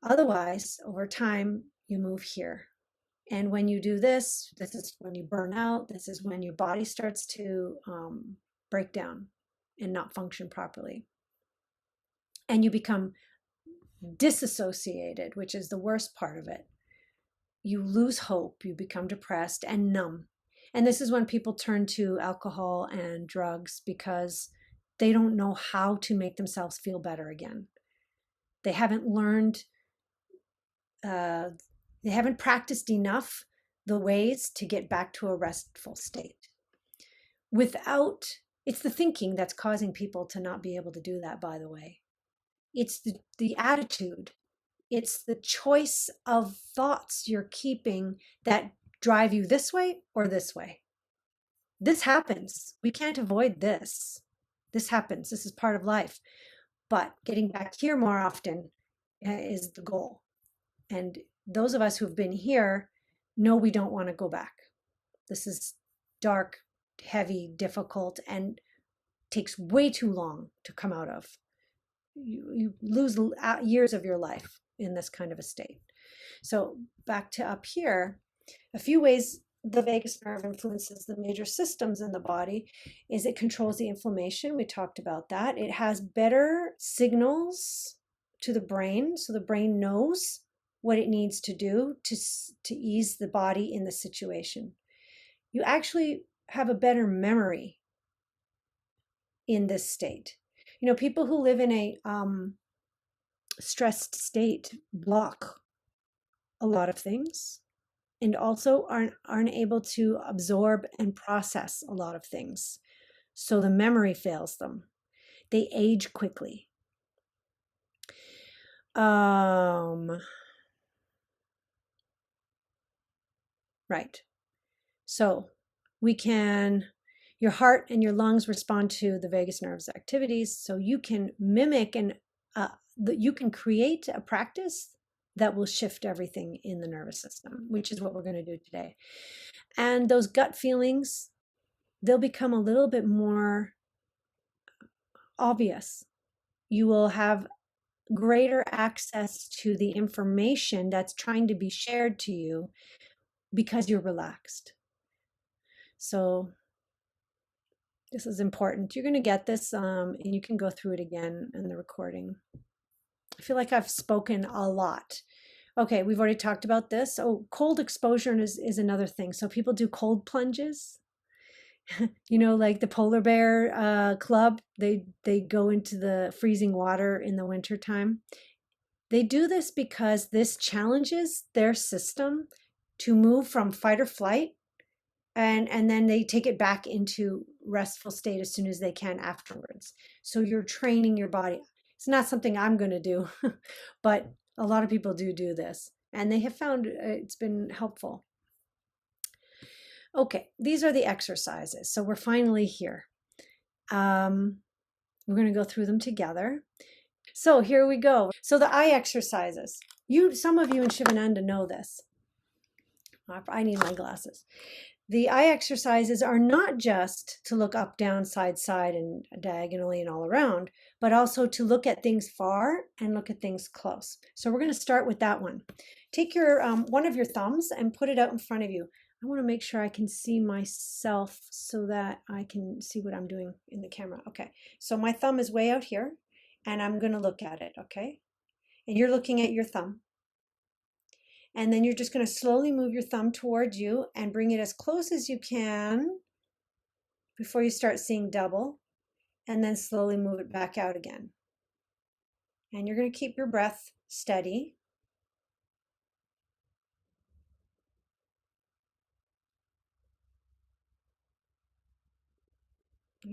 Otherwise, over time, you move here. And when you do this, this is when you burn out. This is when your body starts to break down and not function properly. And you become disassociated, which is the worst part of it. You lose hope, you become depressed and numb. And this is when people turn to alcohol and drugs because they don't know how to make themselves feel better again. They haven't learned, they haven't practiced enough the ways to get back to a restful state. It's the thinking that's causing people to not be able to do that, by the way. It's the attitude. It's the choice of thoughts you're keeping that drive you this way or this way. This happens. We can't avoid this. This happens. This is part of life. But getting back here more often is the goal. And those of us who've been here know we don't want to go back. This is dark, heavy, difficult, and takes way too long to come out of. You lose years of your life in this kind of a state. So back to up here, a few ways the vagus nerve influences the major systems in the body is it controls the inflammation. We talked about that. It has better signals to the brain, so the brain knows what it needs to do to ease the body in the situation. You actually have a better memory in this state. You know, people who live in a stressed state block a lot of things and also aren't able to absorb and process a lot of things. So the memory fails them. They age quickly. Right. So your heart and your lungs respond to the vagus nerve's activities. So you can mimic and you can create a practice that will shift everything in the nervous system, which is what we're going to do today. And those gut feelings, they'll become a little bit more obvious. You will have greater access to the information that's trying to be shared to you because you're relaxed. So this is important. You're going to get this, and you can go through it again in the recording. I feel like I've spoken a lot. Okay, we've already talked about this. Oh, cold exposure is another thing. So people do cold plunges. You know, like the polar bear club, they go into the freezing water in the wintertime. They do this because this challenges their system to move from fight or flight, and then they take it back into restful state as soon as they can afterwards. So you're training your body. It's not something I'm going to do, but a lot of people do this, and they have found it's been helpful. Okay, these are the exercises. So we're finally here. We're going to go through them together. So here we go. So the eye exercises. Some of you in Shivananda know this. I need my glasses. The eye exercises are not just to look up, down, side, and diagonally and all around, but also to look at things far and look at things close. So we're going to start with that one. Take your one of your thumbs and put it out in front of you. I want to make sure I can see myself so that I can see what I'm doing in the camera. Okay, so my thumb is way out here, and I'm going to look at it, okay? And you're looking at your thumb. And then you're just going to slowly move your thumb towards you and bring it as close as you can before you start seeing double, and then slowly move it back out again. And you're going to keep your breath steady.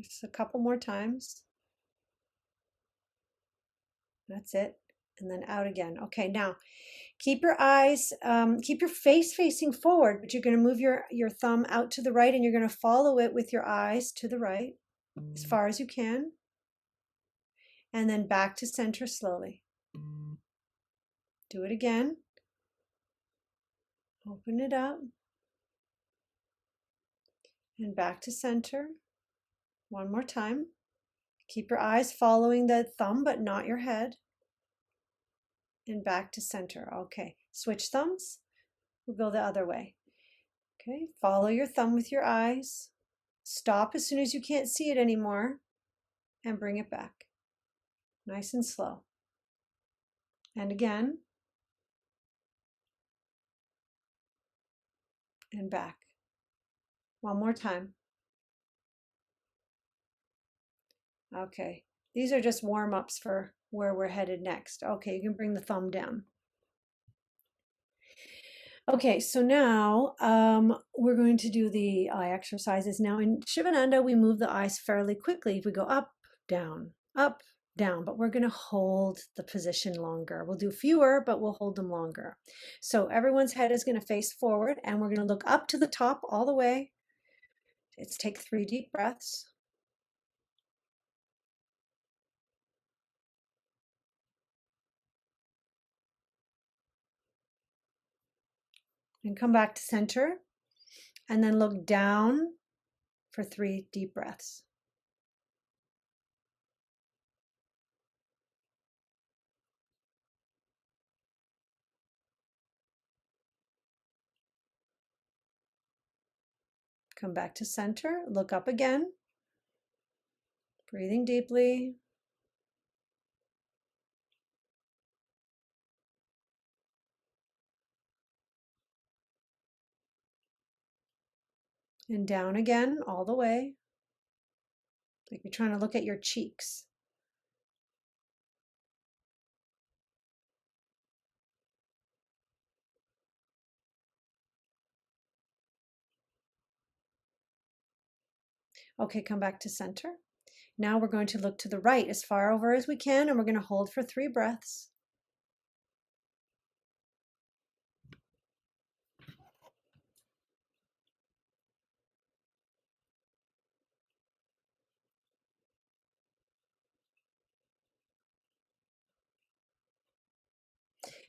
Just a couple more times. That's it. And then out again. Okay, now keep your eyes, keep your face facing forward, but you're going to move your thumb out to the right, and you're going to follow it with your eyes to the right as far as you can. and then back to center slowly. Do it again. Open it up and back to center. One more time. Keep your eyes following the thumb, but not your head. And back to center. Okay, switch thumbs. We'll go the other way. Okay, follow your thumb with your eyes. Stop as soon as you can't see it anymore and bring it back. Nice and slow. And again. And back. One more time. Okay, these are just warm-ups for where we're headed next. Okay, you can bring the thumb down. Okay, so now we're going to do the eye exercises. Now in Shivananda, we move the eyes fairly quickly. If we go up, down, but we're going to hold the position longer. We'll do fewer, but we'll hold them longer. So everyone's head is going to face forward, and we're going to look up to the top all the way. Let's take 3 deep breaths. And come back to center, and then look down for 3 deep breaths. Come back to center, look up again, breathing deeply. And down again, all the way. Like you're trying to look at your cheeks. Okay, come back to center. Now we're going to look to the right as far over as we can, and we're going to hold for 3 breaths.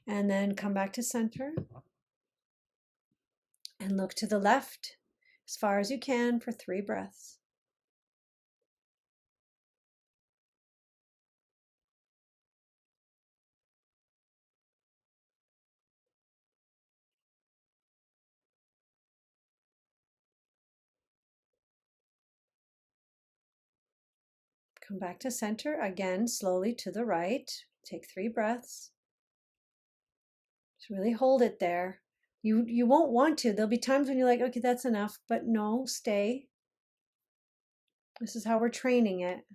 And then come back to center. And look to the left as far as you can for 3 breaths. Come back to center again, slowly to the right. Take 3 breaths. Just really hold it there. You won't want to. There'll be times when you're like, okay, that's enough, but no, stay. This is how we're training it.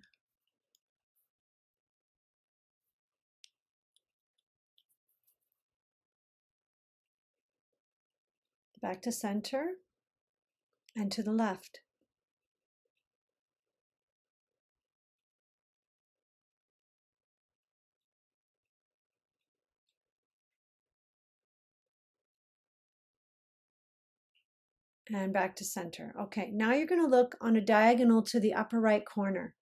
Back to center and to the left. And back to center. Okay, now you're going to look on a diagonal to the upper right corner.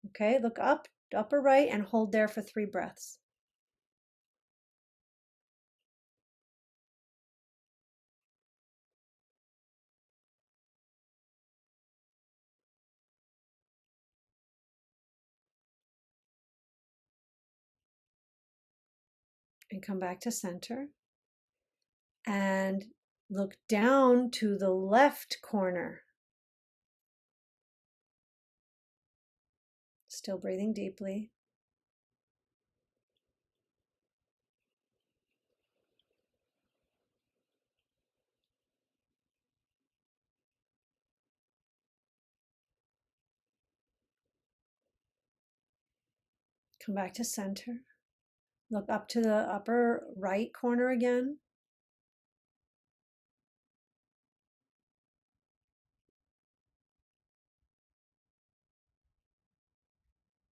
Okay, look up, upper right, and hold there for 3 breaths. And come back to center. And look down to the left corner. Still breathing deeply. Come back to center. Look up to the upper right corner again.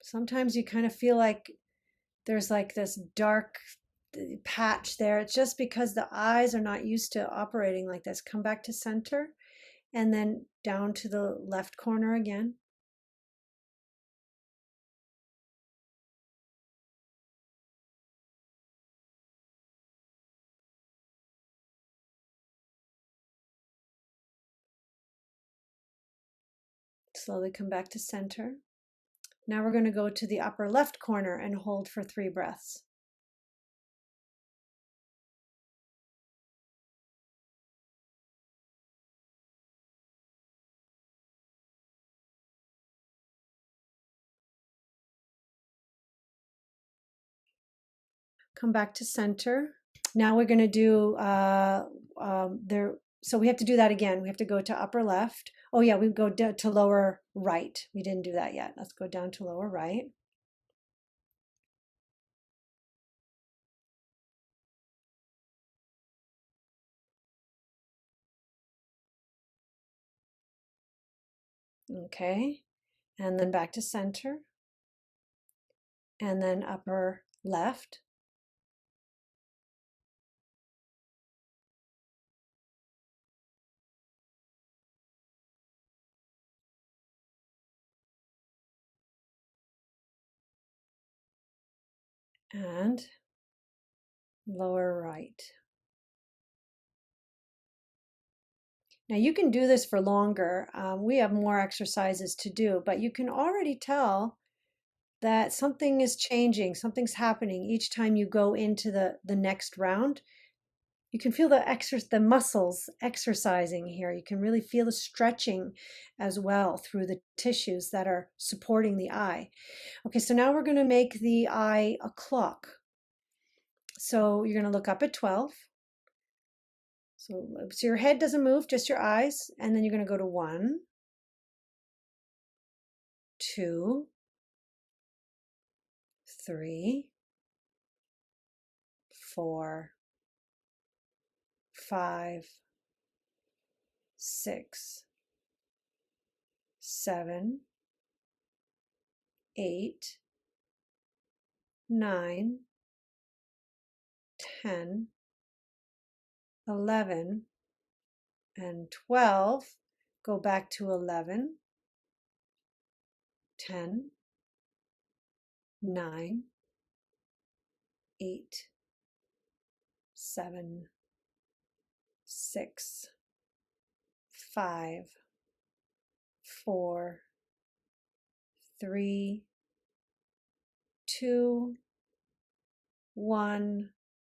Sometimes you kind of feel like there's like this dark patch there. It's just because the eyes are not used to operating like this. Come back to center and then down to the left corner again. Slowly come back to center. Now we're going to go to the upper left corner and hold for 3 breaths. Come back to center. Now we're going to do so we have to do that again. We have to go to upper left. Oh yeah, we go to lower right. We didn't do that yet. Let's go down to lower right. Okay, and then back to center, and then upper left. And lower right. Now you can do this for longer. We have more exercises to do, but you can already tell that something is changing, something's happening each time you go into the next round. You can feel the muscles exercising here. You can really feel the stretching as well through the tissues that are supporting the eye. Okay, so now we're going to make the eye a clock. So you're going to look up at 12. So your head doesn't move, just your eyes. And then you're going to go to 1, 2, 3, 4, 5, 6, 7, 8, 9, 10, 11, and 12. Go back to 11, 10, 9, 8, 7, 6, 5, 4, 3, 2, 1,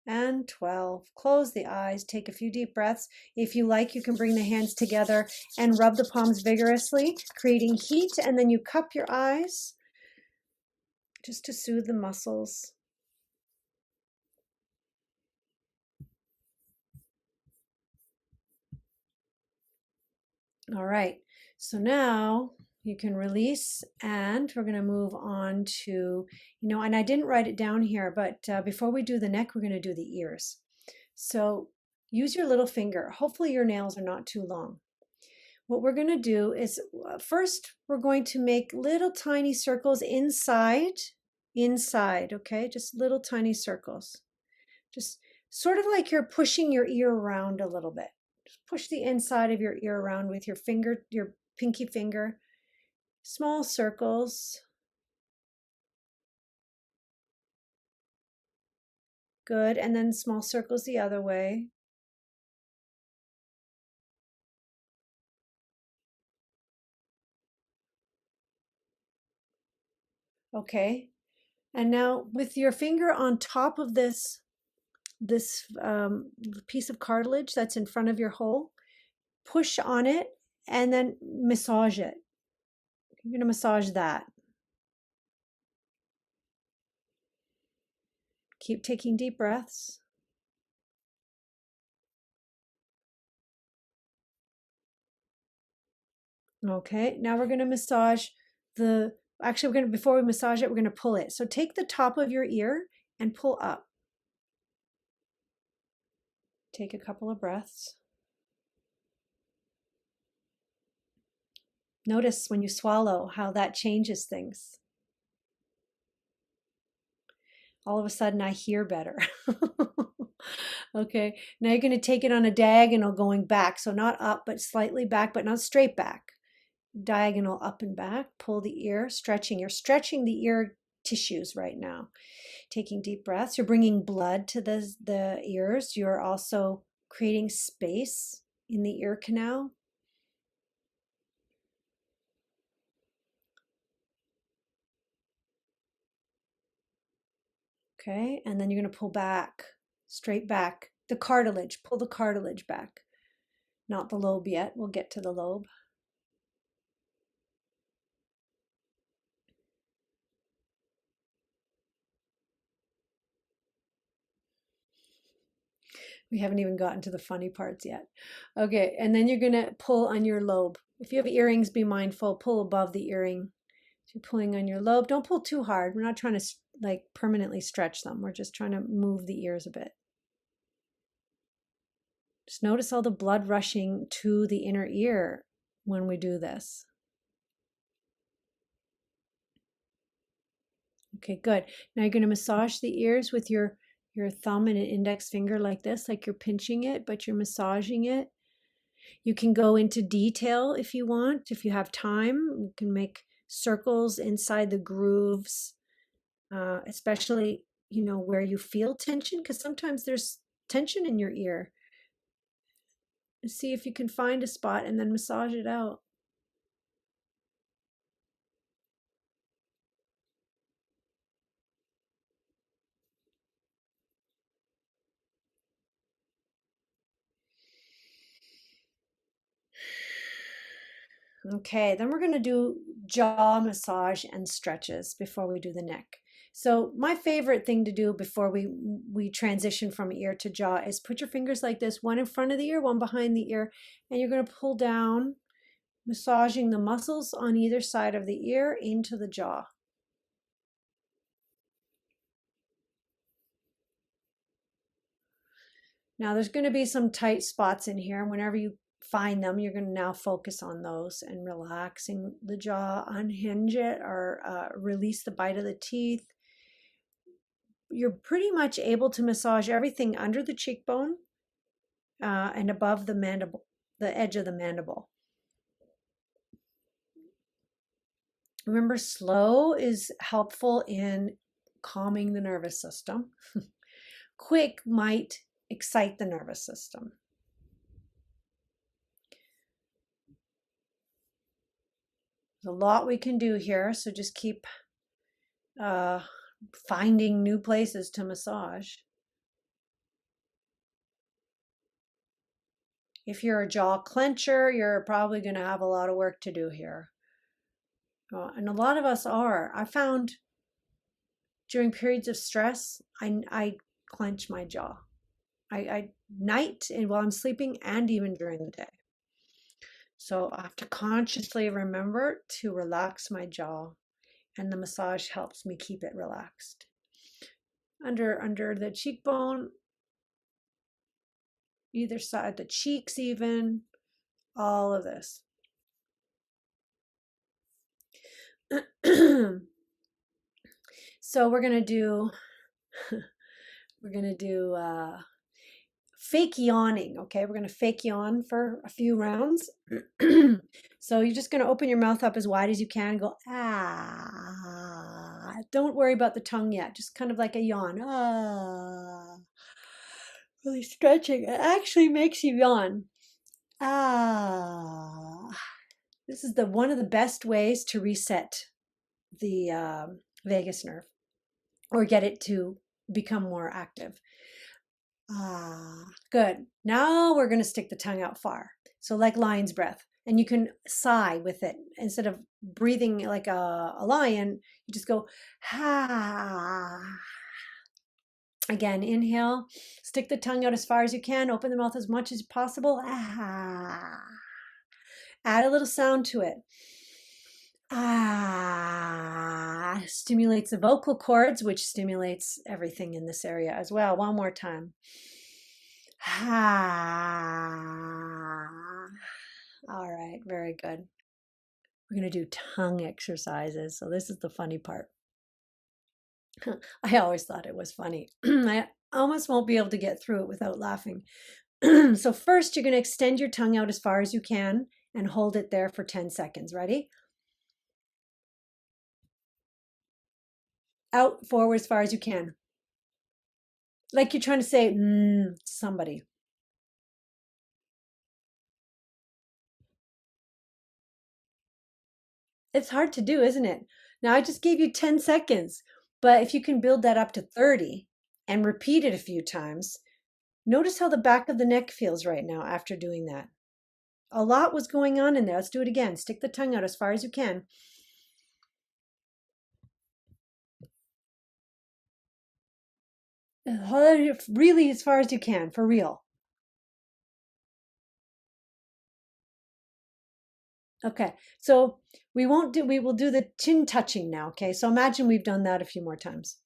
and 12. Close the eyes, take a few deep breaths. If you like, you can bring the hands together and rub the palms vigorously, creating heat, and then you cup your eyes just to soothe the muscles. All right, so now you can release, and we're going to move on to, and I didn't write it down here, but before we do the neck, we're going to do the ears. So use your little finger. Hopefully your nails are not too long. What we're going to do is first we're going to make little tiny circles inside, okay? Just little tiny circles. Just sort of like you're pushing your ear around a little bit. Just push the inside of your ear around with your finger, your pinky finger. Small circles. Good. And then small circles the other way. Okay. And now with your finger on top of this piece of cartilage that's in front of your hole, push on it and then massage it. You're going to massage that. Keep taking deep breaths. Okay, now we're going to massage before we massage it, we're going to pull it. So take the top of your ear and pull up. Take a couple of breaths. Notice when you swallow how that changes things. All of a sudden I hear better. Okay, now you're going to take it on a diagonal going back. So not up, but slightly back, but not straight back. Diagonal up and back. Pull the ear, stretching. You're stretching the ear tissues right now. Taking deep breaths. You're bringing blood to the ears. You're also creating space in the ear canal. Okay, and then you're going to pull back, straight back. The cartilage, pull the cartilage back. Not the lobe yet. We'll get to the lobe. We haven't even gotten to the funny parts yet. Okay, and then you're going to pull on your lobe. If you have earrings, be mindful, pull above the earring. So you're pulling on your lobe. Don't pull too hard. We're not trying to like permanently stretch them. We're just trying to move the ears a bit. Just notice all the blood rushing to the inner ear when we do this. Okay, good. Now you're going to massage the ears with your thumb and an index finger like this, like you're pinching it, but you're massaging it. You can go into detail if you want, if you have time. You can make circles inside the grooves, especially, where you feel tension, because sometimes there's tension in your ear. See if you can find a spot and then massage it out. Okay, then we're going to do jaw massage and stretches before we do the neck. So my favorite thing to do before we transition from ear to jaw is put your fingers like this, one in front of the ear, one behind the ear, and you're going to pull down, massaging the muscles on either side of the ear into the jaw. Now there's going to be some tight spots in here. Whenever you find them, you're going to now focus on those and relaxing the jaw, unhinge it, or release the bite of the teeth. You're pretty much able to massage everything under the cheekbone and above the mandible, the edge of the mandible. Remember, slow is helpful in calming the nervous system. Quick might excite the nervous system. There's a lot we can do here, so just keep finding new places to massage. If you're a jaw clencher, you're probably going to have a lot of work to do here. And a lot of us are. I found during periods of stress, I clench my jaw. I night and while I'm sleeping and even during the day. So I have to consciously remember to relax my jaw, and the massage helps me keep it relaxed. Under the cheekbone, either side, the cheeks even, all of this. So we're gonna do fake yawning. Okay, we're gonna fake yawn for a few rounds. So you're just gonna open your mouth up as wide as you can, go ah. Don't worry about the tongue yet, just kind of like a yawn. Ah. Really stretching. It actually makes you yawn. Ah. This is one of the best ways to reset the vagus nerve or get it to become more active. Ah, good. Now we're going to stick the tongue out far. So like lion's breath. And you can sigh with it. Instead of breathing like a lion, you just go, ha. Again, inhale, stick the tongue out as far as you can, open the mouth as much as possible. Ah. Add a little sound to it. Ah, stimulates the vocal cords, which stimulates everything in this area as well. One more time. Ah. All right, very good. We're going to do tongue exercises. So this is the funny part. I always thought it was funny. I almost won't be able to get through it without laughing. So first, you're going to extend your tongue out as far as you can and hold it there for 10 seconds. Ready? Out, forward as far as you can. Like you're trying to say, somebody. It's hard to do, isn't it? Now I just gave you 10 seconds, But if you can build that up to 30 and repeat it a few times, notice how the back of the neck feels right now after doing that. A lot was going on in there. Let's do it again. Stick the tongue out as far as you can. Really as far as you can, for real. Okay, so we will do the chin touching now, okay? So imagine we've done that a few more times.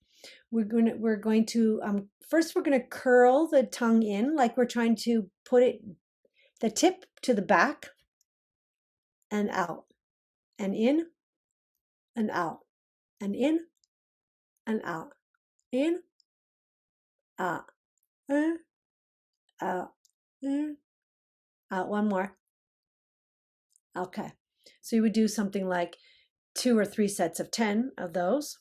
We're going to first we're going to curl the tongue in like we're trying to put it the tip to the back and out and in and out and in and out, in, out, in, out, in, out. One more. Okay, so you would do something like 2 or 3 sets of 10 of those.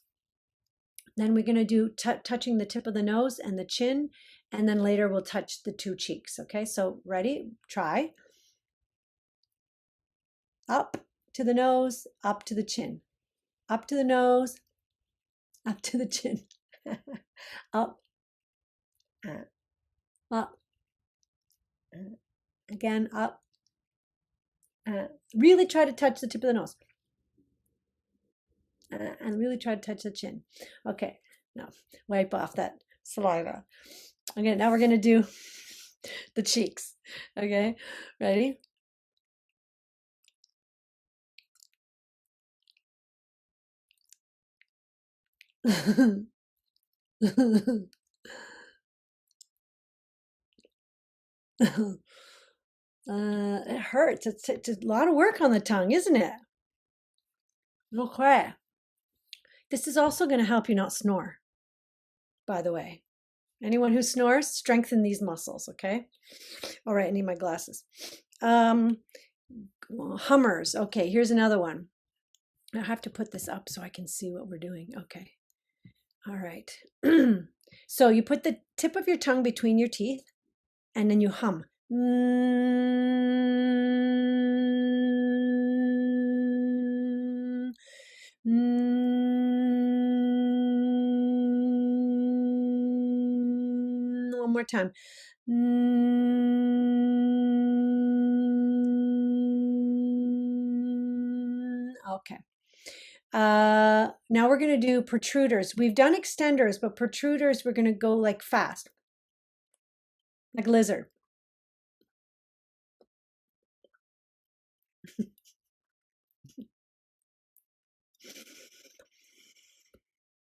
Then we're going to do touching the tip of the nose and the chin, and then later we'll touch the 2 cheeks. Okay, so ready? Try. Up to the nose, up to the chin, up to the nose, up to the chin, up, up, again, up. Really try to touch the tip of the nose. And really try to touch the chin. Okay, now wipe off that saliva. Okay, now we're going to do the cheeks. Okay, ready? It hurts. It's a lot of work on the tongue, isn't it? Okay. This is also going to help you not snore, by the way. Anyone who snores, strengthen these muscles, okay? All right, I need my glasses. Hummers. Okay, here's another one. I have to put this up so I can see what we're doing. Okay. All right. So you put the tip of your tongue between your teeth and then you hum. One more time. Okay. Now we're going to do protruders. We've done extenders, but protruders, we're going to go like fast, like lizard.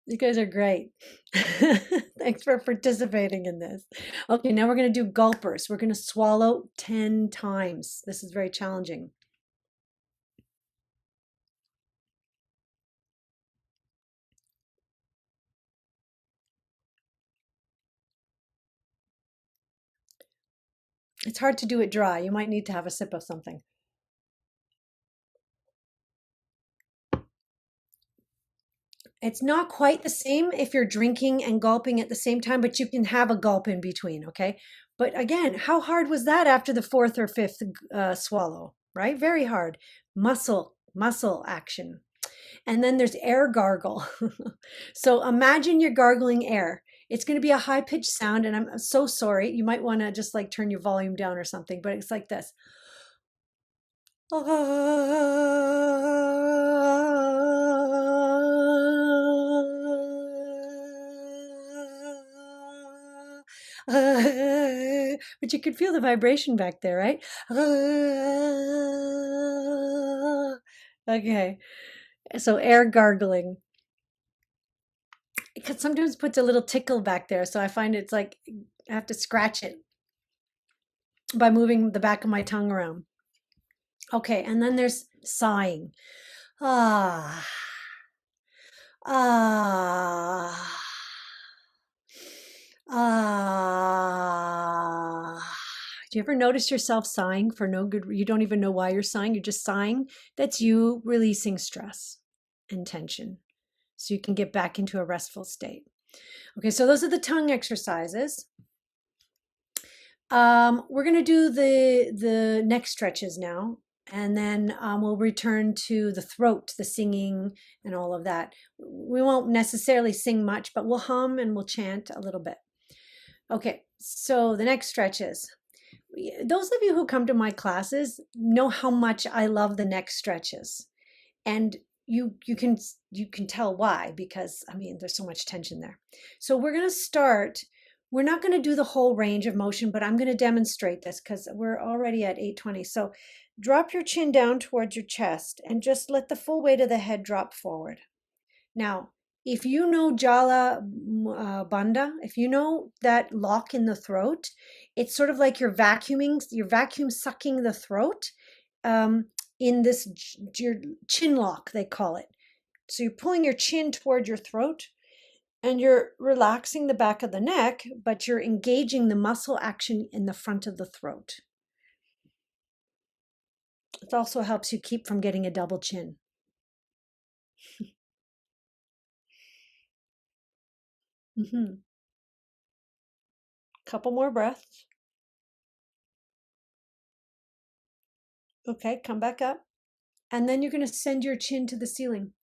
You guys are great. Thanks for participating in this. Okay, now we're going to do gulpers. We're going to swallow 10 times. This is very challenging. It's hard to do it dry. You might need to have a sip of something. It's not quite the same if you're drinking and gulping at the same time, but you can have a gulp in between, okay? But again, how hard was that after the 4th or 5th swallow, right? Very hard. Muscle action. And then there's air gargle. So imagine you're gargling air. It's going to be a high-pitched sound, and I'm so sorry. You might want to just like turn your volume down or something, but it's like this. But you could feel the vibration back there, right? Okay, so air gargling. It could sometimes puts a little tickle back there, so I find it's like I have to scratch it by moving the back of my tongue around. Okay, and then there's sighing. Ah, ah, ah. Do you ever notice yourself sighing for no good? You don't even know why you're sighing. You're just sighing. That's you releasing stress and tension so you can get back into a restful state. Okay, so those are the tongue exercises. We're going to do the neck stretches now. And then we'll return to the throat, the singing, and all of that. We won't necessarily sing much, but we'll hum and we'll chant a little bit. Okay, so the next stretch is, those of you who come to my classes know how much I love the neck stretches. And you can tell why, because I mean there's so much tension there. So we're going to start. We're not going to do the whole range of motion, but I'm going to demonstrate this because we're already at 8:20. So drop your chin down towards your chest and just let the full weight of the head drop forward. Now, if you know Jala Bandha, if you know that lock in the throat, it's sort of like you're vacuum sucking the throat in this your chin lock, they call it. So you're pulling your chin toward your throat and you're relaxing the back of the neck, but you're engaging the muscle action in the front of the throat. It also helps you keep from getting a double chin. Couple more breaths. Okay, come back up. And then you're going to send your chin to the ceiling.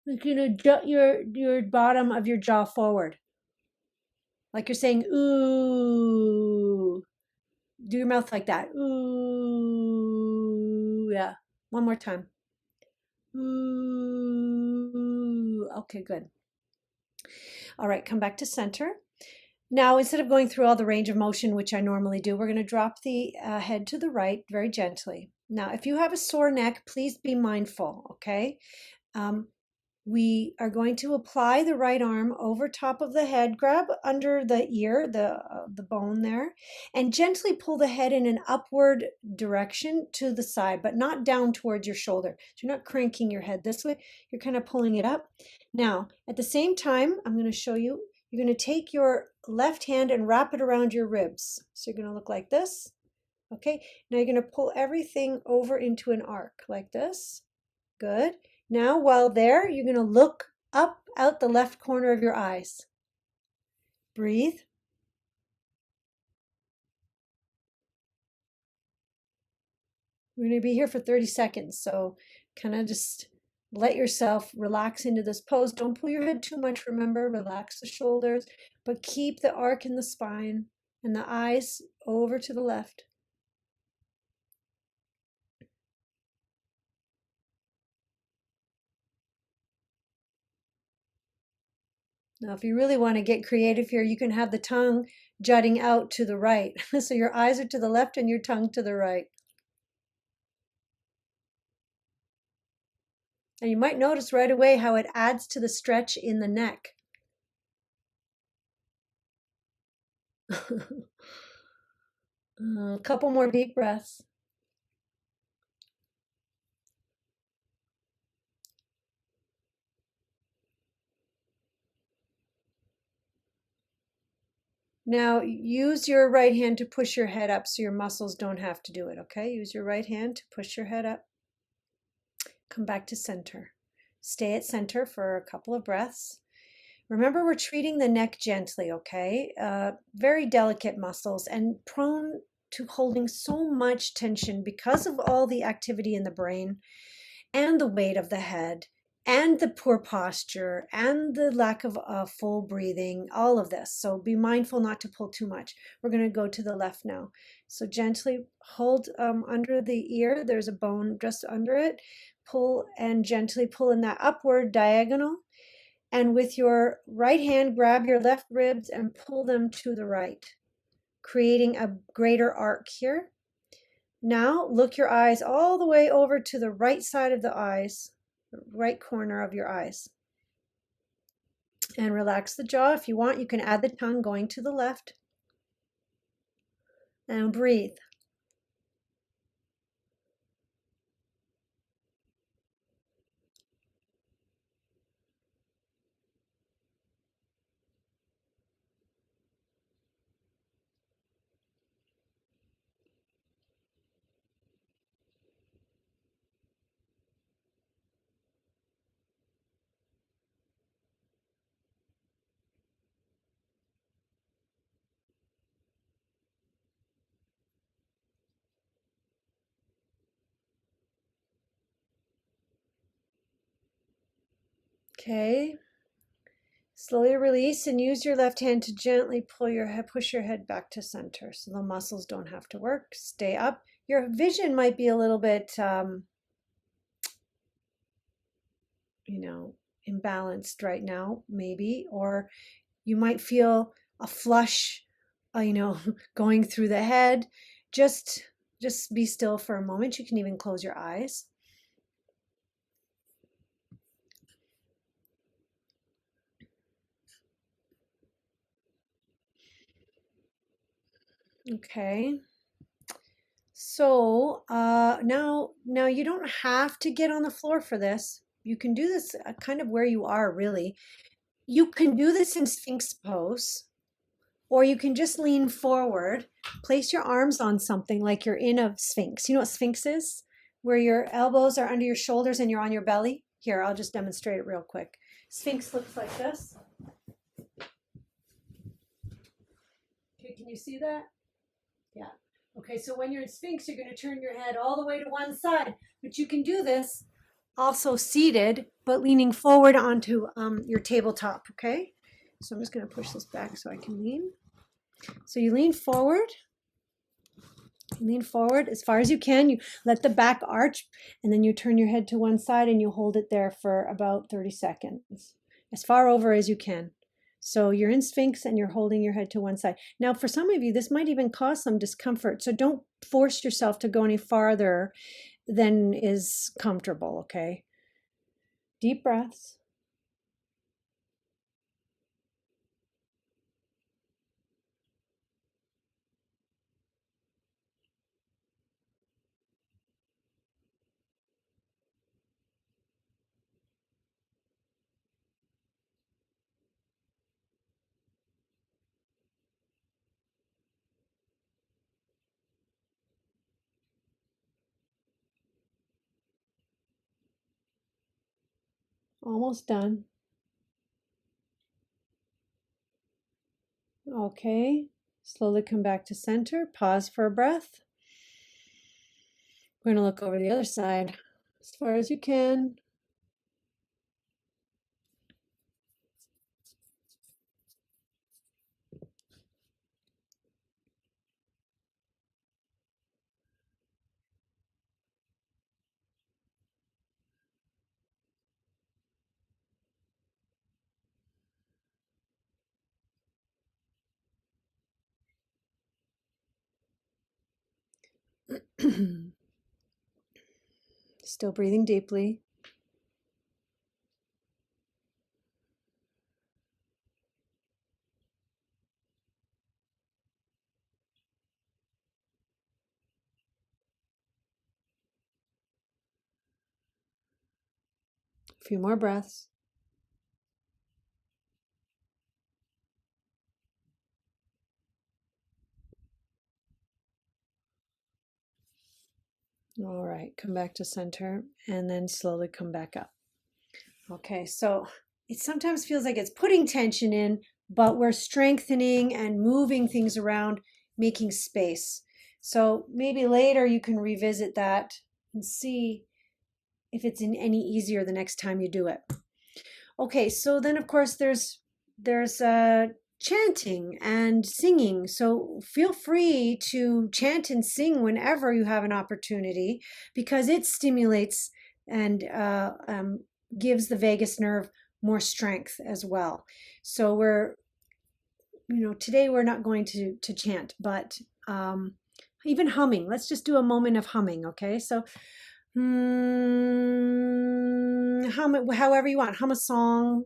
You're going to jut your bottom of your jaw forward. Like you're saying, ooh. Do your mouth like that. Ooh. Yeah. One more time. Ooh. Okay, good. All right, come back to center. Now, instead of going through all the range of motion, which I normally do, we're going to drop the head to the right very gently. Now, if you have a sore neck, please be mindful, okay? We are going to apply the right arm over top of the head, grab under the ear, the bone there, and gently pull the head in an upward direction to the side, but not down towards your shoulder. So you're not cranking your head this way, you're kind of pulling it up. Now, at the same time, I'm going to show you, you're going to take your left hand and wrap it around your ribs. So you're going to look like this. Okay, now you're going to pull everything over into an arc like this. Good. Now, while there, you're going to look up out the left corner of your eyes. Breathe. We're going to be here for 30 seconds, so kind of just let yourself relax into this pose. Don't pull your head too much, remember, relax the shoulders, but keep the arc in the spine and the eyes over to the left. Now, if you really want to get creative here, you can have the tongue jutting out to the right. So your eyes are to the left and your tongue to the right. And you might notice right away how it adds to the stretch in the neck. A couple more deep breaths. Now use your right hand to push your head up so your muscles don't have to do it, okay? Use your right hand to push your head up. Come back to center. Stay at center for a couple of breaths. Remember, we're treating the neck gently, okay? Very delicate muscles and prone to holding so much tension because of all the activity in the brain and the weight of the head and the poor posture and the lack of full breathing, all of this. So be mindful not to pull too much. We're going to go to the left now. So gently hold under the ear. There's a bone just under it. Pull and gently pull in that upward diagonal. And with your right hand, grab your left ribs and pull them to the right, creating a greater arc here. Now look your eyes all the way over to the right side of the eyes, the right corner of your eyes. And relax the jaw. If you want, you can add the tongue going to the left. And breathe. Okay. Slowly release and use your left hand to gently push your head back to center so the muscles don't have to work. Stay up. Your vision might be a little bit, imbalanced right now, maybe, or you might feel a flush, going through the head. Just, just be still for a moment. You can even close your eyes. Okay. So now you don't have to get on the floor for this. You can do this kind of where you are, really. You can do this in Sphinx pose, or you can just lean forward, place your arms on something like you're in a Sphinx. You know what Sphinx is? Where your elbows are under your shoulders and you're on your belly. Here, I'll just demonstrate it real quick. Sphinx looks like this. Okay, can you see that? Yeah. Okay, so when you're in Sphinx, you're going to turn your head all the way to one side, but you can do this also seated, but leaning forward onto your tabletop, okay? So I'm just going to push this back so I can lean. So you lean forward as far as you can. You let the back arch, and then you turn your head to one side and you hold it there for about 30 seconds, as far over as you can. So you're in Sphinx and you're holding your head to one side. Now, for some of you, this might even cause some discomfort. So don't force yourself to go any farther than is comfortable, okay? Deep breaths. Almost done. Okay. Slowly come back to center. Pause for a breath. We're going to look over the other side as far as you can. Still breathing deeply. A few more breaths. All right, come back to center and then slowly come back up. Okay, so it sometimes feels like it's putting tension in, but we're strengthening and moving things around, making space. So maybe later you can revisit that and see if it's any easier the next time you do it. Okay, so then of course there's chanting and singing. So feel free to chant and sing whenever you have an opportunity, because it stimulates and gives the vagus nerve more strength as well. So today we're not going to chant, but even humming. Let's just do a moment of humming, okay? So hum it however you want. Hum a song.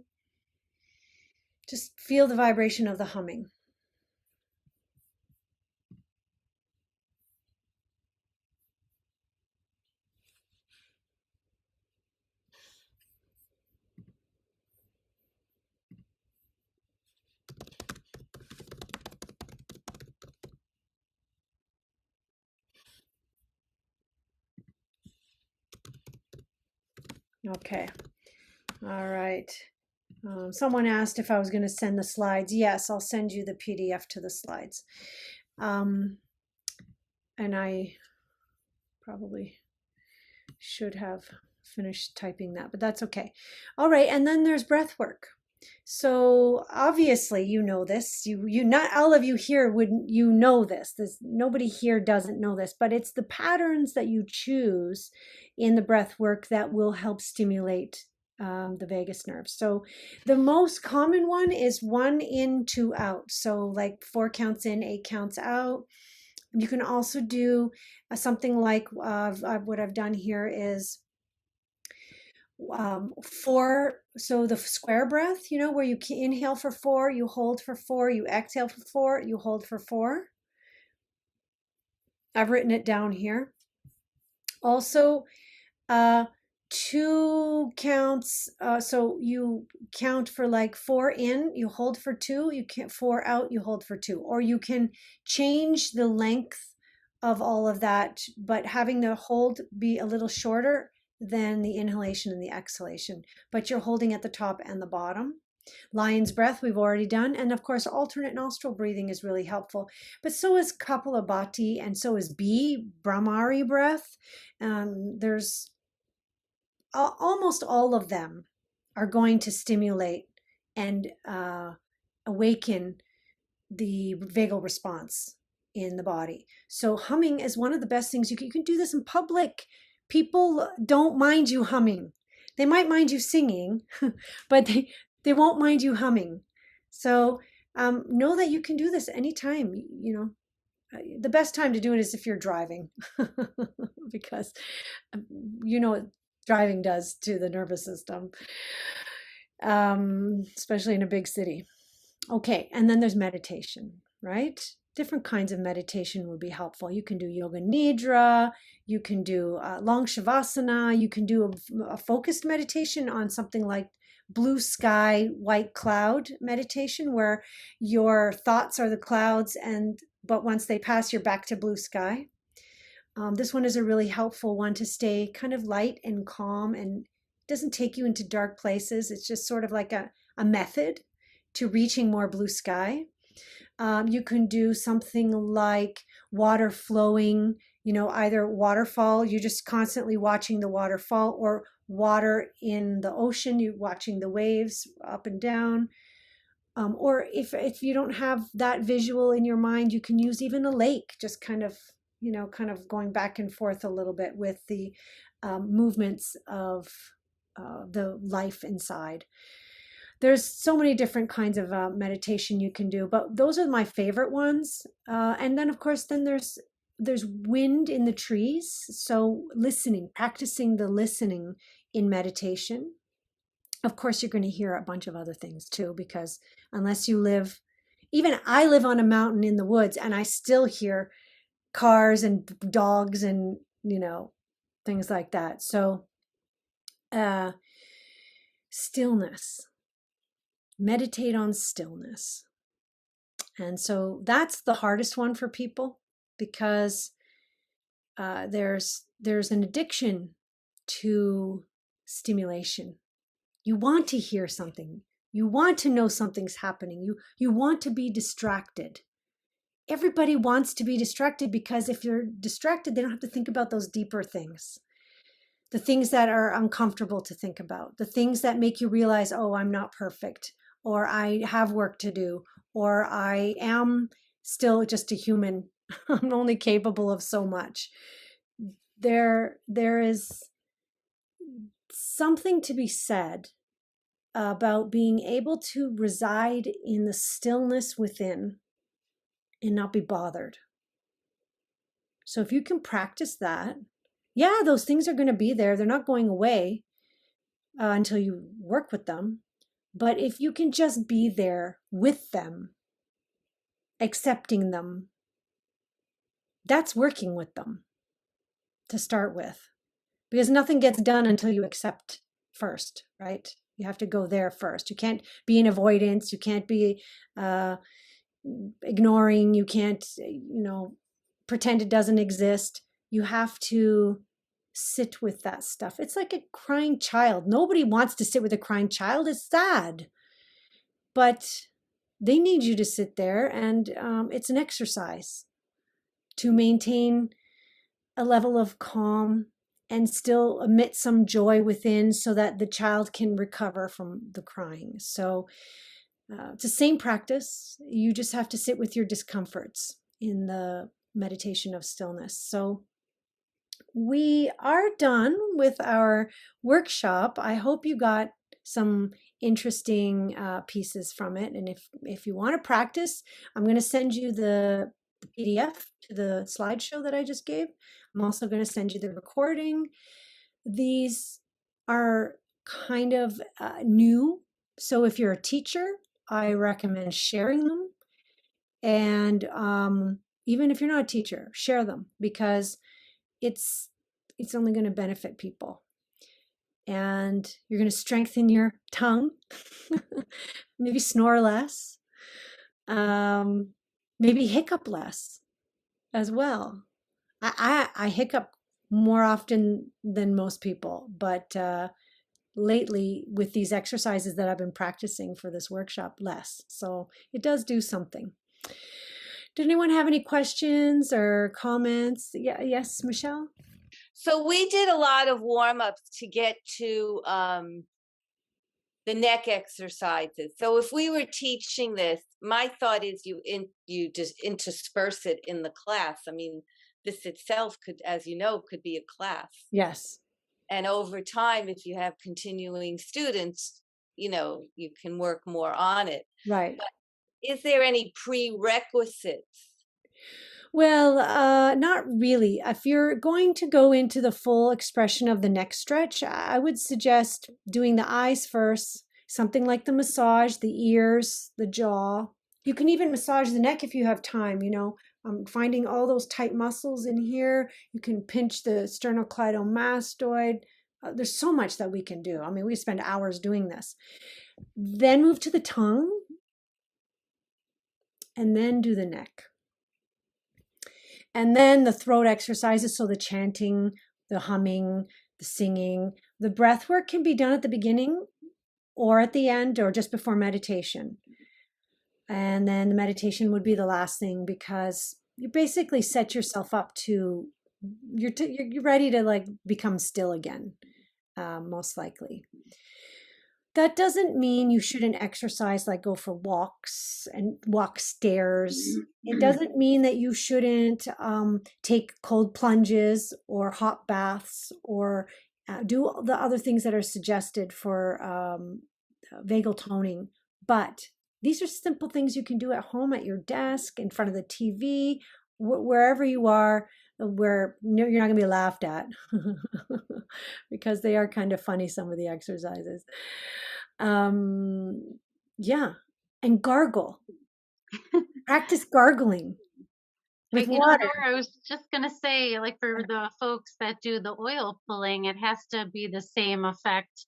Just feel the vibration of the humming. Okay. All right. Someone asked if I was going to send the slides. Yes, I'll send you the PDF to the slides. And I probably should have finish typing that, but that's okay. All right, and then there's breath work. So obviously you know this. You not all of you here wouldn't you know this. There's nobody here doesn't know this, but it's the patterns that you choose in the breath work that will help stimulate the vagus nerve. So the most common one is 1 in, 2 out. So like 4 counts in, 8 counts out. You can also do something like what I've done here is 4. So the square breath, you know, where you inhale for 4, you hold for 4, you exhale for 4, you hold for 4. I've written it down here. Also, 2 counts. So you count for like 4 in, you hold for 2, you can 4 out, you hold for 2, or you can change the length of all of that, but having the hold be a little shorter than the inhalation and the exhalation, but you're holding at the top and the bottom. Lion's breath we've already done, and of course alternate nostril breathing is really helpful, but so is Kapalabhati, and so is Brahmari breath. There's almost all of them are going to stimulate and awaken the vagal response in the body. So humming is one of the best things. You can do this in public. People don't mind you humming. They might mind you singing, but they won't mind you humming. So know that you can do this anytime. You know, the best time to do it is if you're driving, because you know what driving does to the nervous system, especially in a big city. Okay, and then there's meditation, right? Different kinds of meditation would be helpful. You can do yoga nidra, you can do long shavasana, you can do a focused meditation on something like blue sky, white cloud meditation, where your thoughts are the clouds, but once they pass, you're back to blue sky. This one is a really helpful one to stay kind of light and calm, and doesn't take you into dark places. It's just sort of like a method to reaching more blue sky. You can do something like water flowing, you know, either waterfall, you're just constantly watching the waterfall, or water in the ocean, you're watching the waves up and down. Or if you don't have that visual in your mind, you can use even a lake, just kind of, you know, kind of going back and forth a little bit with the movements of the life inside. There's so many different kinds of meditation you can do, but those are my favorite ones. And then, of course, then there's wind in the trees. So listening, practicing the listening in meditation. Of course, you're going to hear a bunch of other things too, because unless you live, even I live on a mountain in the woods, and I still hear cars and dogs and, you know, things like that. So stillness. Meditate on stillness. And so that's the hardest one for people, because there's an addiction to stimulation. You want to hear something. You want to know something's happening. You want to be distracted. Everybody wants to be distracted, because if you're distracted, they don't have to think about those deeper things. The things that are uncomfortable to think about, the things that make you realize, oh, I'm not perfect, or I have work to do, or I am still just a human. I'm only capable of so much. There is something to be said about being able to reside in the stillness within and not be bothered. So if you can practice that, yeah, those things are going to be there. They're not going away until you work with them. But if you can just be there with them, accepting them, that's working with them to start with. Because nothing gets done until you accept first, right? You have to go there first. You can't be in avoidance. You can't be ignoring. You can't, pretend it doesn't exist. You have to sit with that stuff. It's like a crying child. Nobody wants to sit with a crying child. It's sad. But they need you to sit there, and it's an exercise to maintain a level of calm and still emit some joy within so that the child can recover from the crying. So it's the same practice. You just have to sit with your discomforts in the meditation of stillness. So we are done with our workshop. I hope you got some interesting pieces from it. And if you want to practice, I'm going to send you the PDF to the slideshow that I just gave. I'm also going to send you the recording. These are kind of new. So if you're a teacher, I recommend sharing them. And even if you're not a teacher, share them because it's it's only going to benefit people, and you're going to strengthen your tongue. Maybe snore less, um, maybe hiccup less as well. I hiccup more often than most people, but lately with these exercises that I've been practicing for this workshop, less. So it does do something. Did anyone have any questions or comments? Yeah, yes, Michelle? So we did a lot of warm-ups to get to the neck exercises. So if we were teaching this, my thought is you just intersperse it in the class. I mean, this itself could, as you know, could be a class. Yes. And over time, if you have continuing students, you can work more on it. Right. But is there any prerequisites? Well, not really. If you're going to go into the full expression of the neck stretch, I would suggest doing the eyes first, something like the massage, the ears, the jaw. You can even massage the neck if you have time, finding all those tight muscles in here. You can pinch the sternocleidomastoid. There's so much that we can do. I mean, we spend hours doing this. Then move to the tongue and then do the neck. And then the throat exercises, so the chanting, the humming, the singing. The breath work can be done at the beginning or at the end or just before meditation. And then the meditation would be the last thing because you basically set yourself up to, you're ready to like become still again, most likely. That doesn't mean you shouldn't exercise, like go for walks and walk stairs. It doesn't mean that you shouldn't take cold plunges or hot baths or do the other things that are suggested for vagal toning. But these are simple things you can do at home, at your desk, in front of the TV, wherever you are, where you're not going to be laughed at because they are kind of funny, some of the exercises. Um, yeah, and gargle. Practice gargling with water. Nora, I was just gonna say, like for the folks that do the oil pulling, it has to be the same effect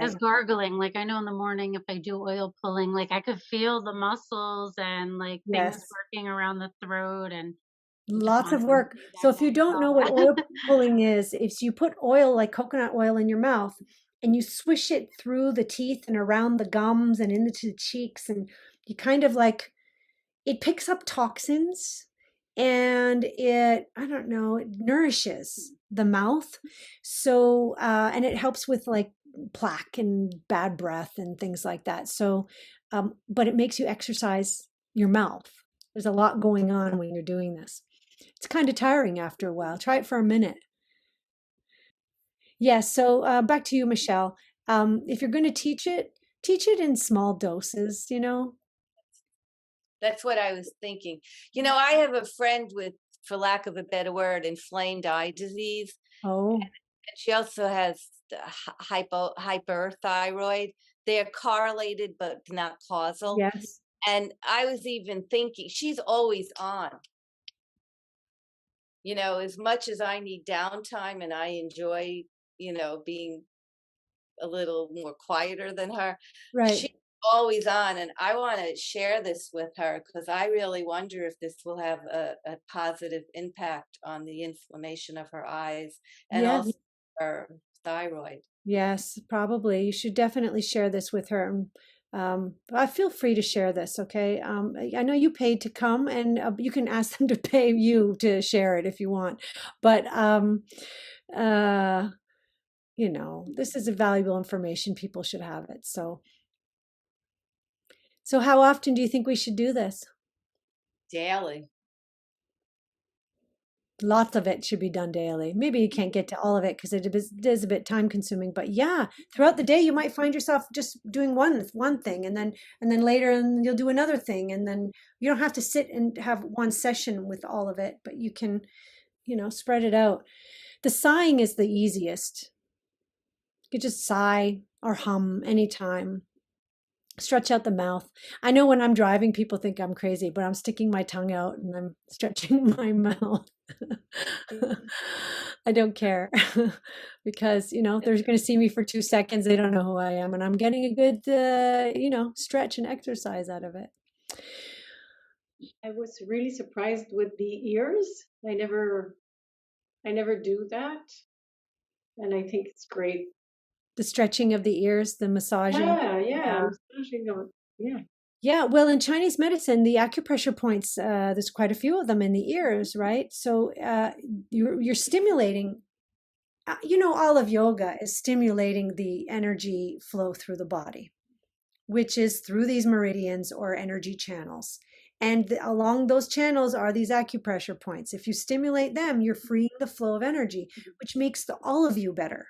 as Right. gargling. Like I know in the morning if I do oil pulling, like I could feel the muscles and like things Yes. working around the throat, and I just Lots wanted of to work. see So that if you going don't know what oil on. pulling is, if you put oil like coconut oil in your mouth and you swish it through the teeth and around the gums and into the cheeks, and you kind of like it picks up toxins and I don't know, it nourishes the mouth. So, and it helps with like plaque and bad breath and things like that. So, but it makes you exercise your mouth. There's a lot going on when you're doing this. It's kind of tiring after a while. Try it for a minute. Yes. So, back to you, Michelle. If you're going to teach it in small doses. That's what I was thinking. I have a friend with, for lack of a better word, inflamed eye disease. Oh, And she also has the hyperthyroid. They're correlated but not causal. yes. And I was even thinking, she's always on. As much as I need downtime and I enjoy, being a little more quieter than her, Right. she's always on. And I want to share this with her because I really wonder if this will have a positive impact on the inflammation of her eyes and Yes. also her thyroid. Yes, probably. You should definitely share this with her. I feel free to share this, okay? I know you paid to come, and you can ask them to pay you to share it if you want. But uh, this is a valuable information. People should have it. So how often do you think we should do this? Daily. Lots of it should be done daily. Maybe you can't get to all of it because it is a bit time consuming, but yeah, throughout the day you might find yourself just doing one thing, and then later and you'll do another thing, and then you don't have to sit and have one session with all of it, but you can, spread it out. The sighing is the easiest. You could just sigh or hum anytime. Stretch out the mouth. I know when I'm driving, people think I'm crazy, but I'm sticking my tongue out and I'm stretching my mouth. I don't care because, they're going to see me for 2 seconds. They don't know who I am. And I'm getting a good, stretch and exercise out of it. I was really surprised with the ears. I never do that. And I think it's great. The stretching of the ears, the massaging. Yeah. Massaging of, yeah. Yeah, well, in Chinese medicine, the acupressure points, there's quite a few of them in the ears, right? So you're stimulating, all of yoga is stimulating the energy flow through the body, which is through these meridians or energy channels. And along those channels are these acupressure points. If you stimulate them, you're freeing the flow of energy, which makes all of you better.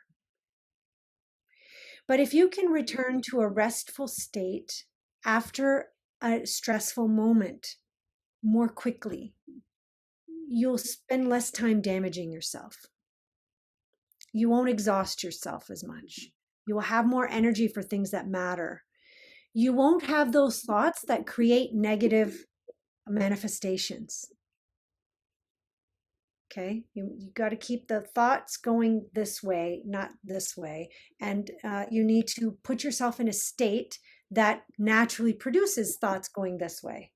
But if you can return to a restful state after a stressful moment more quickly, you'll spend less time damaging yourself. You won't exhaust yourself as much. You will have more energy for things that matter. You won't have those thoughts that create negative manifestations. Okay, you got to keep the thoughts going this way, not this way. And you need to put yourself in a state that naturally produces thoughts going this way.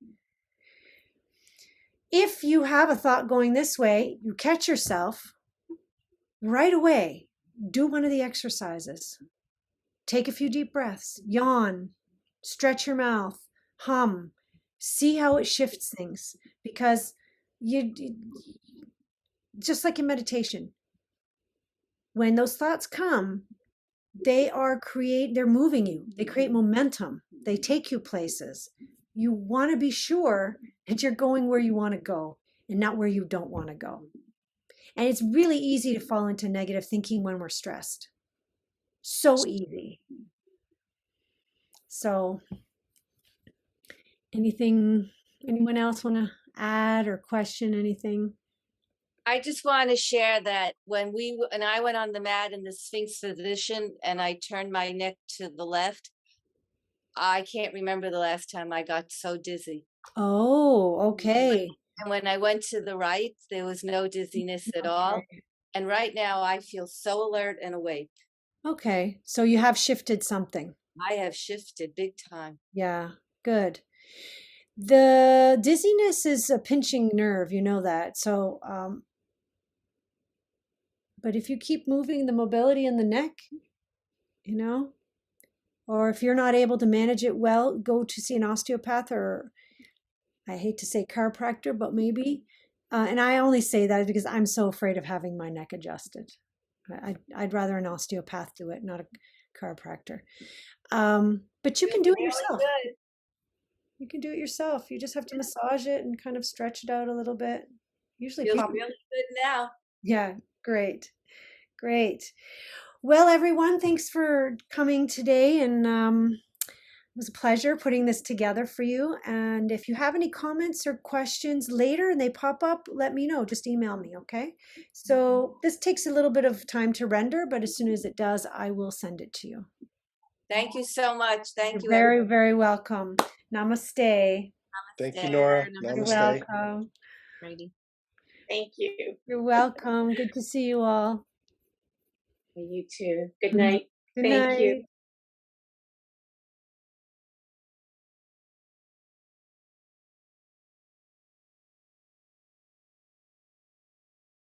If you have a thought going this way, you catch yourself right away. Do one of the exercises. Take a few deep breaths, yawn, stretch your mouth, hum, see how it shifts things, because just like in meditation, when those thoughts come, they're moving you. They create momentum. They take you places. You want to be sure that you're going where you want to go and not where you don't want to go. And it's really easy to fall into negative thinking when we're stressed. So easy. So anyone else want to add or question anything? I just want to share that when I went on the mat in the Sphinx position and I turned my neck to the left, I can't remember the last time I got so dizzy. Oh, okay. And when I went to the right, there was no dizziness at all. And right now I feel so alert and awake. Okay, so you have shifted something. I have shifted big time. Yeah, good. The dizziness is a pinching nerve, you know that. So, but if you keep moving the mobility in the neck, or if you're not able to manage it well, go to see an osteopath, or I hate to say chiropractor, but maybe. And I only say that because I'm so afraid of having my neck adjusted. I'd rather an osteopath do it, not a chiropractor. But you can do it yourself. Good. You can do it yourself. You just have to massage it and kind of stretch it out a little bit. Usually Feels people, really good now. yeah, great. Great. Well, everyone, thanks for coming today. And it was a pleasure putting this together for you. And if you have any comments or questions later and they pop up, let me know. Just email me, okay? So this takes a little bit of time to render, but as soon as it does, I will send it to you. Thank you so much. Thank you. You're very, very welcome. Namaste. Thank you, Nora. You're Namaste. welcome. Thank you. You're welcome. Good to see you all. You too. Good night. Good Thank night. you.